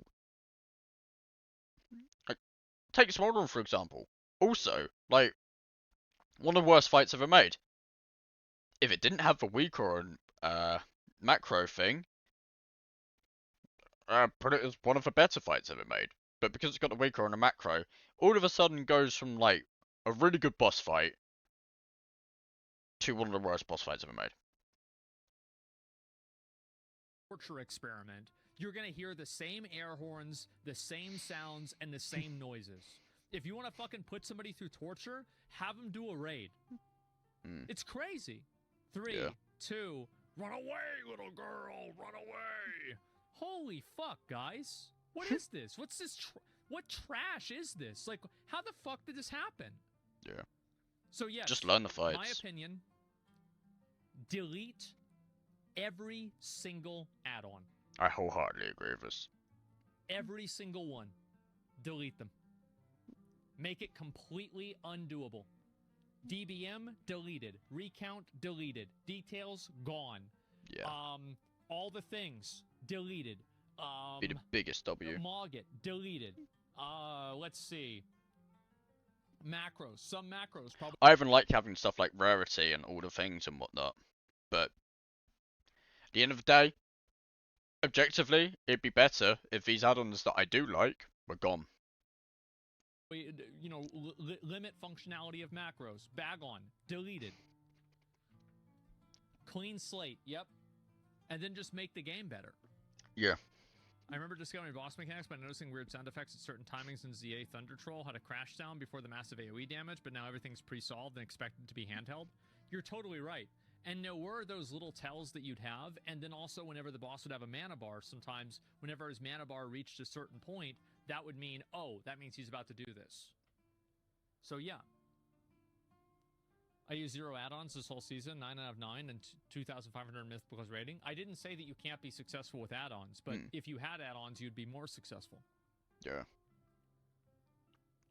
Like, take Smoldering for example. Also, like, one of the worst fights ever made. If it didn't have the weak aura macro thing, put it as one of the better fights ever made. But because it's got the weak aura and a macro, all of a sudden goes from like a really good boss fight to one of the worst boss fights ever made. torture experiment, you're going to hear the same air horns, the same sounds, and the same noises. If you want to fucking put somebody through torture, have them do a raid. It's crazy. 3, 2, run away, little girl, run away. Holy fuck, guys. What is this? What's this? What trash is this? Like, how the fuck did this happen? Yeah. So, yes. Just learn the fights. My opinion, delete every single add-on. I wholeheartedly agree with this. Every single one. Delete them. Make it completely undoable. DBM, deleted. Recount, deleted. Details, gone. Yeah. All the things, deleted. Be the biggest W. Mogget, deleted. Let's see. Macros. Some macros probably... I even like having stuff like rarity and all the things and whatnot. But the end of the day, objectively, it'd be better if these add-ons that I do like were gone. You know, limit functionality of macros. Bag on. Deleted. Clean slate. Yep. And then just make the game better. Yeah. I remember discovering boss mechanics by noticing weird sound effects at certain timings in ZA Thunder Troll had a crash sound before the massive AoE damage, but now everything's pre-solved and expected to be handheld. You're totally right. And there were those little tells that you'd have, and then also whenever the boss would have a mana bar, sometimes whenever his mana bar reached a certain point, that would mean, oh, that means he's about to do this. So yeah. I used 0 add-ons this whole season, 9 out of 9, and 2,500 Myth Plus rating. I didn't say that you can't be successful with add-ons, but if you had add-ons, you'd be more successful. Yeah.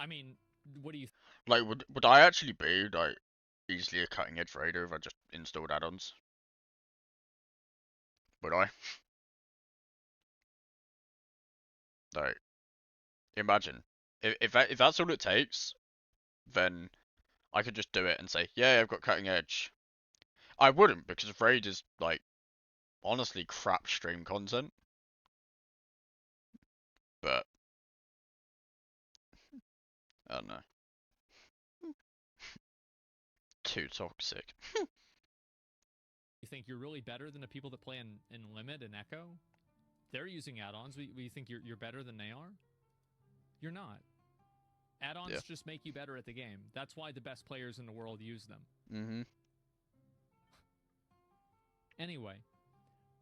I mean, what do you... Like, would I actually be, like, easily a cutting-edge raider if I just installed add-ons? Would I? Like, imagine. If that's all it takes, then I could just do it and say, yeah, I've got cutting edge. I wouldn't, because Raid is, like, honestly crap stream content. But, I don't know. Too toxic. You think you're really better than the people that play in Limit and Echo? They're using add-ons. You think you're better than they are? You're not. Add-ons just make you better at the game. That's why the best players in the world use them. Mm-hmm. Anyway,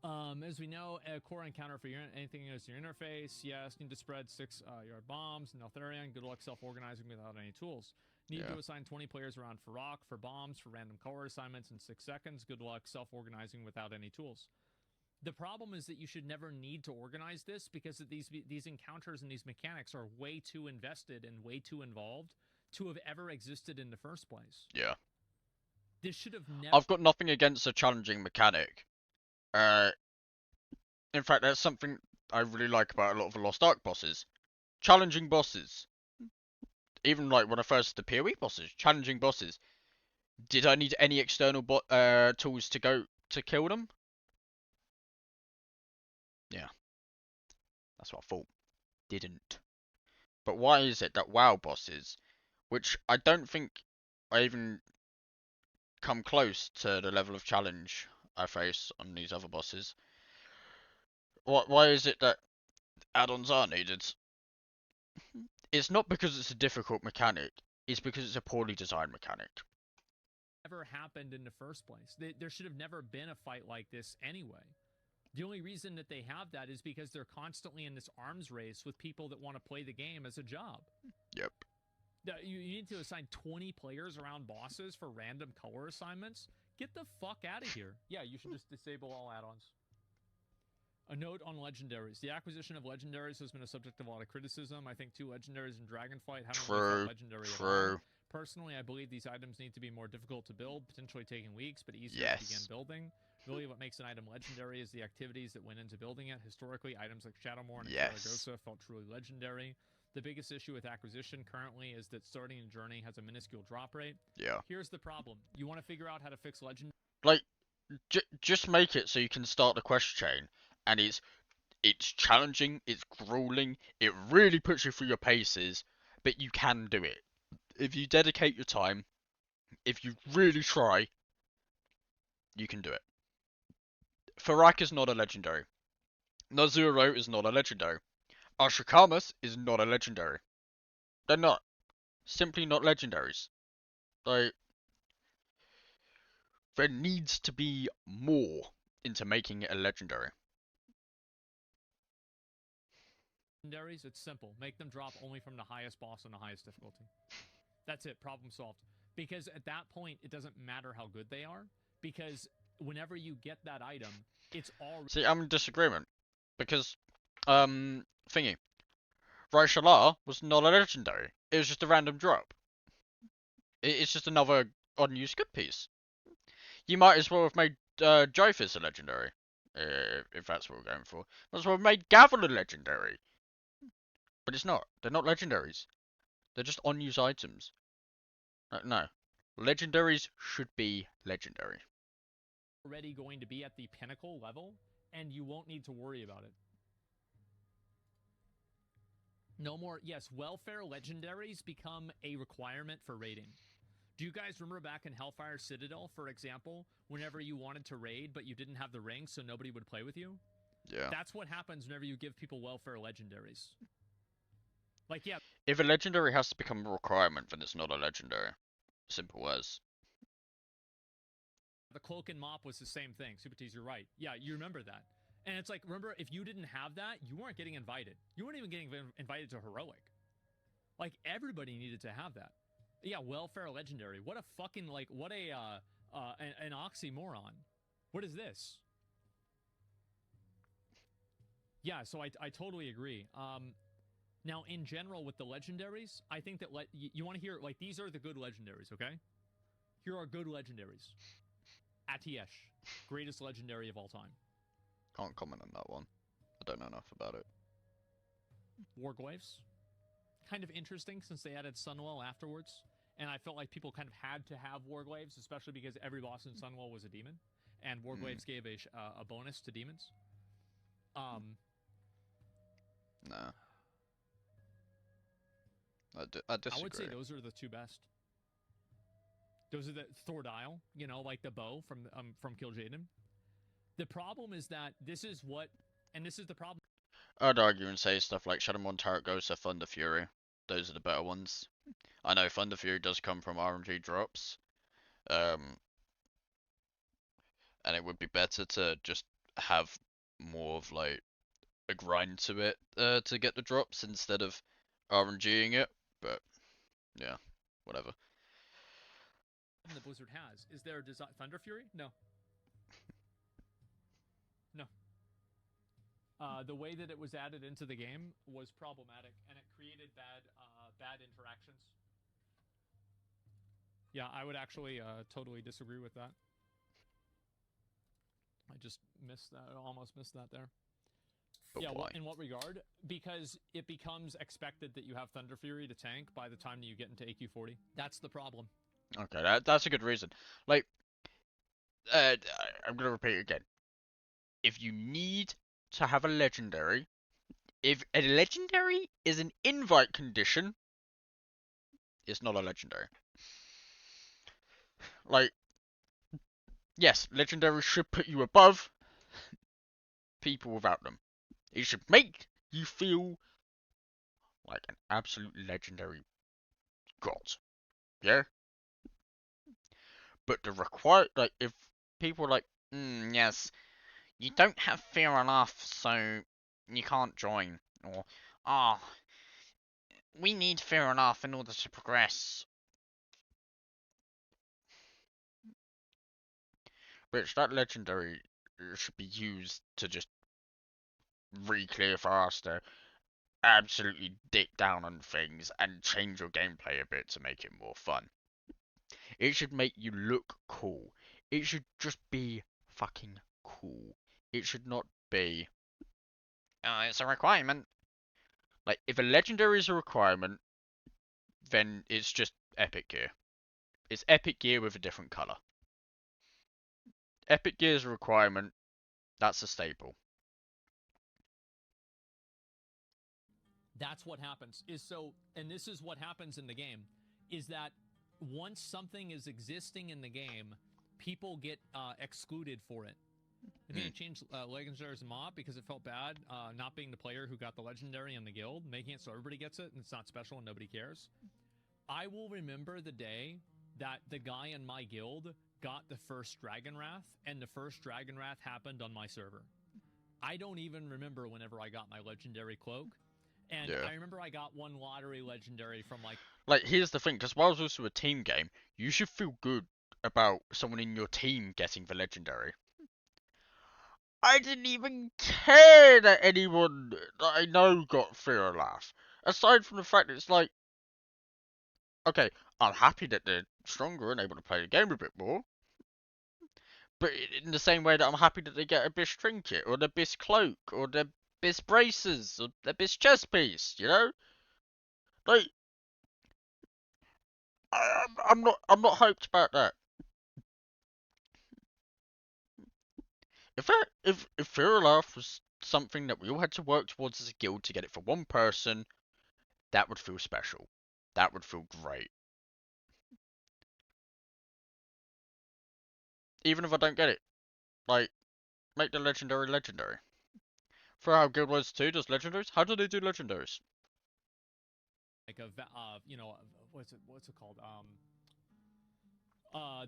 as we know, a core encounter for anything as your interface. Yes, need to spread 6-yard bombs. Neltharion, good luck self-organizing without any tools. Need to assign 20 players around Farok for bombs for random color assignments in 6 seconds. Good luck self-organizing without any tools. The problem is that you should never need to organize this because these encounters and these mechanics are way too invested and way too involved to have ever existed in the first place. Yeah. This should have never... I've got nothing against a challenging mechanic. In fact, that's something I really like about a lot of the Lost Ark bosses. Challenging bosses. Even like when I first did the PoE bosses, challenging bosses. Did I need any external tools to go to kill them? Yeah. That's what I thought. Didn't. But why is it that WoW bosses, which I don't think I even come close to the level of challenge I face on these other bosses, why is it that add-ons are needed? It's not because it's a difficult mechanic, it's because it's a poorly designed mechanic. Never happened in the first place. There should have never been a fight like this anyway. The only reason that they have that is because they're constantly in this arms race with people that want to play the game as a job. Yep. You need to assign 20 players around bosses for random color assignments? Get the fuck out of here. Yeah, you should just disable all add-ons. A note on legendaries. The acquisition of legendaries has been a subject of a lot of criticism. I think 2 legendaries in Dragonflight haven't really felt legendary at all. Personally, I believe these items need to be more difficult to build, potentially taking weeks, but easier to begin building. Really, what makes an item legendary is the activities that went into building it. Historically, items like Shadowmoor and Zaragoza felt truly legendary. The biggest issue with acquisition currently is that starting a journey has a minuscule drop rate. Yeah. Here's the problem. You want to figure out how to fix legend... Like, just make it so you can start the quest chain, and it's challenging, it's grueling, it really puts you through your paces, but you can do it. If you dedicate your time, if you really try, you can do it. Farak is not a legendary. Nazuro is not a legendary. Ashikamas is not a legendary. They're not. Simply not legendaries. Like, there needs to be more into making it a legendary. Legendaries, it's simple. Make them drop only from the highest boss on the highest difficulty. That's it. Problem solved. Because at that point, it doesn't matter how good they are. Because whenever you get that item, it's all... See, I'm in disagreement. Because, thingy. Raishalar was not a legendary. It was just a random drop. It's just another unused good piece. You might as well have made Jophis a legendary. If that's what we're going for. Might as well have made Gavel a legendary. But it's not. They're not legendaries. They're just unused items. No. Legendaries should be legendary. already going to be at the pinnacle level, and you won't need to worry about it. No more, yes, welfare legendaries become a requirement for raiding. Do you guys remember back in Hellfire Citadel, for example, whenever you wanted to raid but you didn't have the ring so nobody would play with you? Yeah. That's what happens whenever you give people welfare legendaries. Like, yeah. If a legendary has to become a requirement, then it's not a legendary. Simple as. The cloak and mop was the same thing. Super Tease, you're right. Yeah, you remember that. And it's like, remember, if you didn't have that, you weren't getting invited. You weren't even getting invited to Heroic. Like, everybody needed to have that. Yeah, welfare legendary. What a fucking, like, what a, an oxymoron. What is this? Yeah, so I totally agree. Now, in general, with the legendaries, I think that, you want to hear, like, these are the good legendaries, okay? Here are good legendaries. Atiesh, greatest legendary of all time. Can't comment on that one. I don't know enough about it. Warglaves, kind of interesting since they added Sunwell afterwards, and I felt like people kind of had to have Warglaves, especially because every boss in Sunwell was a demon, and Warglaves gave a bonus to demons. Nah. I disagree. I would say those are the two best. Those are the Thordile, you know, like the bow from Kill Jaden. The problem is that this is what, and this is the problem. I'd argue and say stuff like Shadowmourne Turret Ghost or Thunder Fury. Those are the better ones. I know Thunder Fury does come from RNG drops. And it would be better to just have more of like a grind to it to get the drops instead of RNGing it. But yeah, whatever. The Blizzard has. Is there a Thunder Fury? No. No. The way that it was added into the game was problematic, and it created bad interactions. Yeah, I would actually totally disagree with that. I just missed that. I almost missed that there. But yeah, why? well, in what regard? Because it becomes expected that you have Thunder Fury to tank by the time that you get into AQ40. That's the problem. Okay, that's a good reason. Like, I'm gonna repeat it again. If you need to have a legendary, if a legendary is an invite condition, it's not a legendary. Like, yes, legendary should put you above people without them. It should make you feel like an absolute legendary god. Yeah? But the like, if people are like, yes, you don't have fear enough, so you can't join. Or, oh, we need fear enough in order to progress. Which that legendary should be used to just re-clear faster, absolutely dick down on things, and change your gameplay a bit to make it more fun. It should make you look cool. It should just be fucking cool. It should not be, it's a requirement. Like, if a legendary is a requirement, then it's just epic gear. It's epic gear with a different color. Epic gear is a requirement. That's a staple. That's what happens. And this is what happens in the game, is that once something is existing in the game, people get excluded for it. I think it changed legendary as a mob because it felt bad not being the player who got the legendary in the guild, making it so everybody gets it and it's not special and nobody cares. I will remember the day that the guy in my guild got the first Dragon Wrath, and the first Dragon Wrath happened on my server. I don't even remember whenever I got my legendary cloak. And yeah. I remember I got one lottery legendary from Like, here's the thing, because while it's also a team game, you should feel good about someone in your team getting the legendary. I didn't even care that anyone that I know got Fear Laugh. Aside from the fact that it's like, okay, I'm happy that they're stronger and able to play the game a bit more. But in the same way that I'm happy that they get a Bish trinket, or the Bish cloak, or the Bish braces, or the Bish chest piece, you know? Like, I'm not hyped about that. If Fear Laugh was something that we all had to work towards as a guild to get it for one person, that would feel special. That would feel great. Even if I don't get it, like, make the legendary legendary. For how Guild Wars 2 does legendaries, how do they do legendaries? Like you know, what's it called?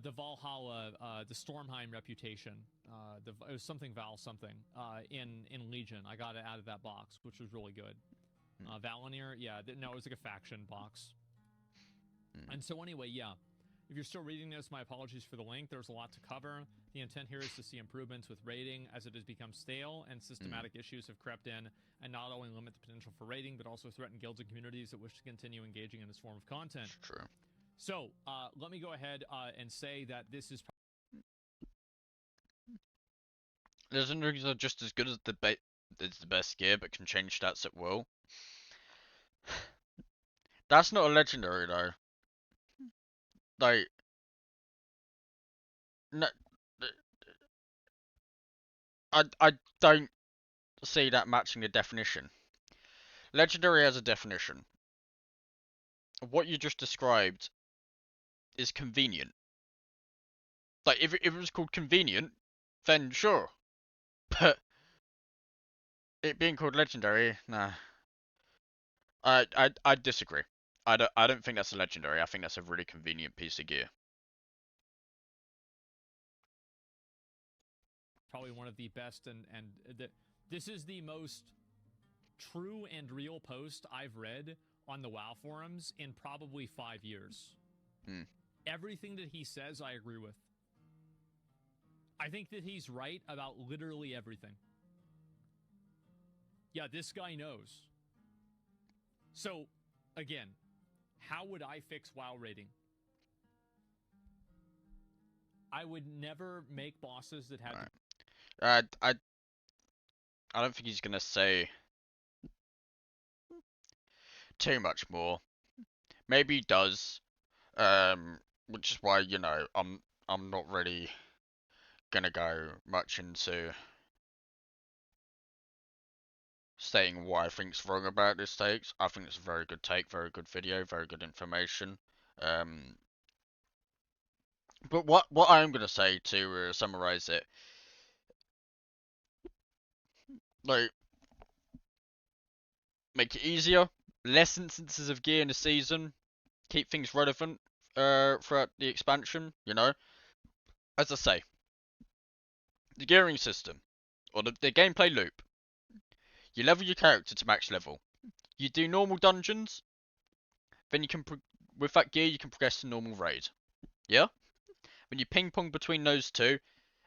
The Valhalla, the Stormheim reputation. It was something Val something. In Legion, I got it out of that box, which was really good. Valinir, yeah, no, it was like a faction box. And so anyway, yeah. If you're still reading this, my apologies for the link. There's a lot to cover. The intent here is to see improvements with raiding as it has become stale and systematic issues have crept in and not only limit the potential for raiding, but also threaten guilds and communities that wish to continue engaging in this form of content. True. So, let me go ahead and say that this is... Legendaries are just as good as the best gear, but can change stats at will. That's not a legendary, though. Like, no, I don't see that matching the definition. Legendary has a definition. What you just described is convenient. Like, if it was called convenient, then sure. But it being called legendary, nah. I disagree. I don't think that's a legendary. I think that's a really convenient piece of gear. Probably one of the best, and this is the most true and real post I've read on the WoW forums in probably 5 years. Everything that he says, I agree with. I think that he's right about literally everything. Yeah, this guy knows. So, again, how would I fix WoW rating? I would never make bosses that had... I don't think he's gonna say too much more. Maybe he does, which is why, you know, I'm not really gonna go much into saying what I think's wrong about this take. I think it's a very good take, very good video, very good information. But what I'm gonna say to summarize it, like, make it easier, less instances of gear in the season, keep things relevant throughout the expansion, you know. As I say, the gearing system, or the gameplay loop, you level your character to max level. You do normal dungeons, then you can, with that gear, you can progress to normal raid. Yeah? When you ping pong between those two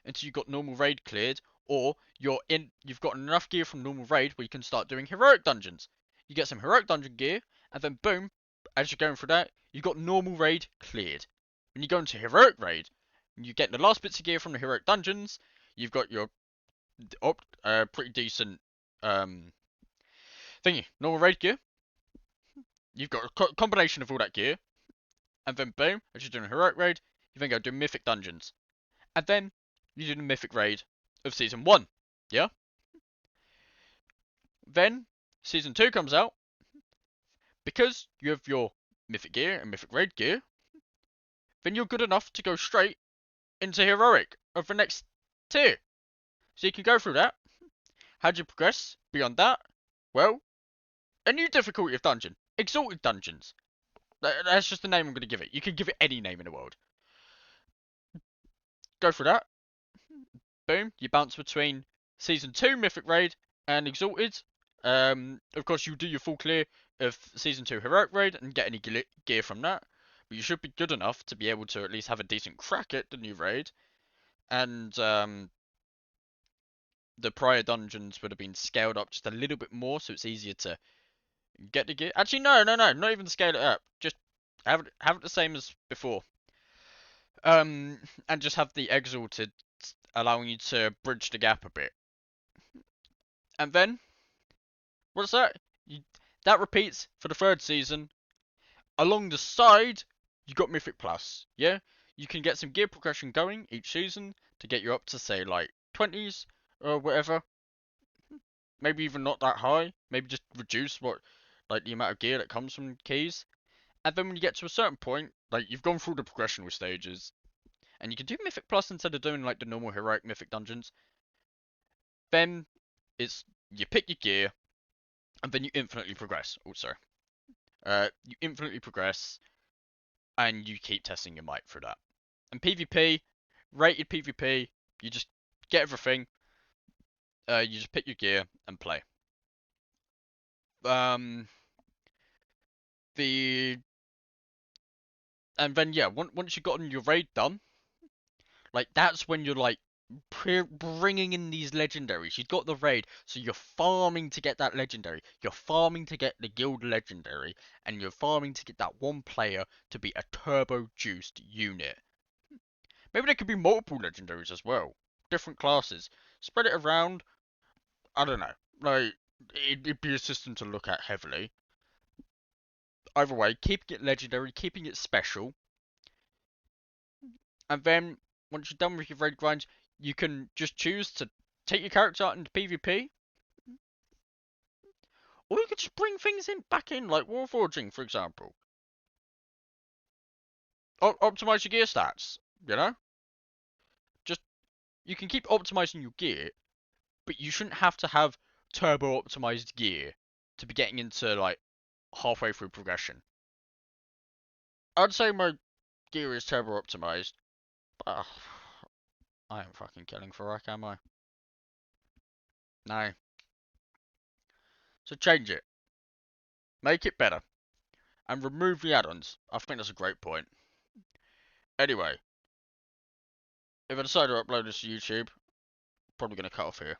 until you've got normal raid cleared, or you've got enough gear from normal raid where you can start doing heroic dungeons. You get some heroic dungeon gear, and then boom, as you're going through that, you've got normal raid cleared. When you go into heroic raid, and you get the last bits of gear from the heroic dungeons, you've got your pretty decent thingy, normal raid gear. You've got a combination of all that gear, and then boom, as you're doing a heroic raid, you then go do mythic dungeons, and then you do the mythic raid of season 1. Yeah? Then season 2 comes out. Because you have your mythic gear and mythic raid gear, then you're good enough to go straight into heroic of the next tier. So you can go through that. How do you progress beyond that? Well, a new difficulty of dungeon. Exalted dungeons. That's just the name I'm going to give it. You can give it any name in the world. Go through that. Boom. You bounce between season 2 mythic raid and exalted. Of course, you do your full clear of season 2 heroic raid and get any gear from that. But you should be good enough to be able to at least have a decent crack at the new raid. And the prior dungeons would have been scaled up just a little bit more, so it's easier to get the gear. Actually, no, not even scale it up. Just have it the same as before. And just have the exalted allowing you to bridge the gap a bit. And then, what's that? That repeats for the 3rd season. Along the side, you got Mythic Plus. Yeah, you can get some gear progression going each season to get you up to say like 20s or whatever. Maybe even not that high. Maybe just reduce the amount of gear that comes from keys. And then when you get to a certain point, like you've gone through the progression with stages, and you can do Mythic Plus instead of doing like the normal heroic Mythic dungeons. Then it's you pick your gear, and then you infinitely progress. Also, you infinitely progress, and you keep testing your might through that. And PvP, rated PvP, you just get everything. You just pick your gear and play. Um, the and then yeah, once you've gotten your raid done, like that's when you're like bringing in these legendaries. You've got the raid, so you're farming to get that legendary. You're farming to get the guild legendary, and you're farming to get that one player to be a turbo juiced unit. Maybe there could be multiple legendaries as well, different classes. Spread it around. I don't know. Like it'd be a system to look at heavily. Either way, keeping it legendary, keeping it special, and then once you're done with your raid grinds, you can just choose to take your character out into PvP, or you could just bring things back in, like Warforging, for example. Optimize your gear stats, you know? Just, you can keep optimizing your gear, but you shouldn't have to have turbo optimized gear to be getting into, like, halfway through progression. I'd say my gear is turbo optimized, but I ain't fucking killing Farak, am I? No. So change it. Make it better. And remove the add-ons. I think that's a great point. Anyway, if I decide to upload this to YouTube, probably going to cut off here.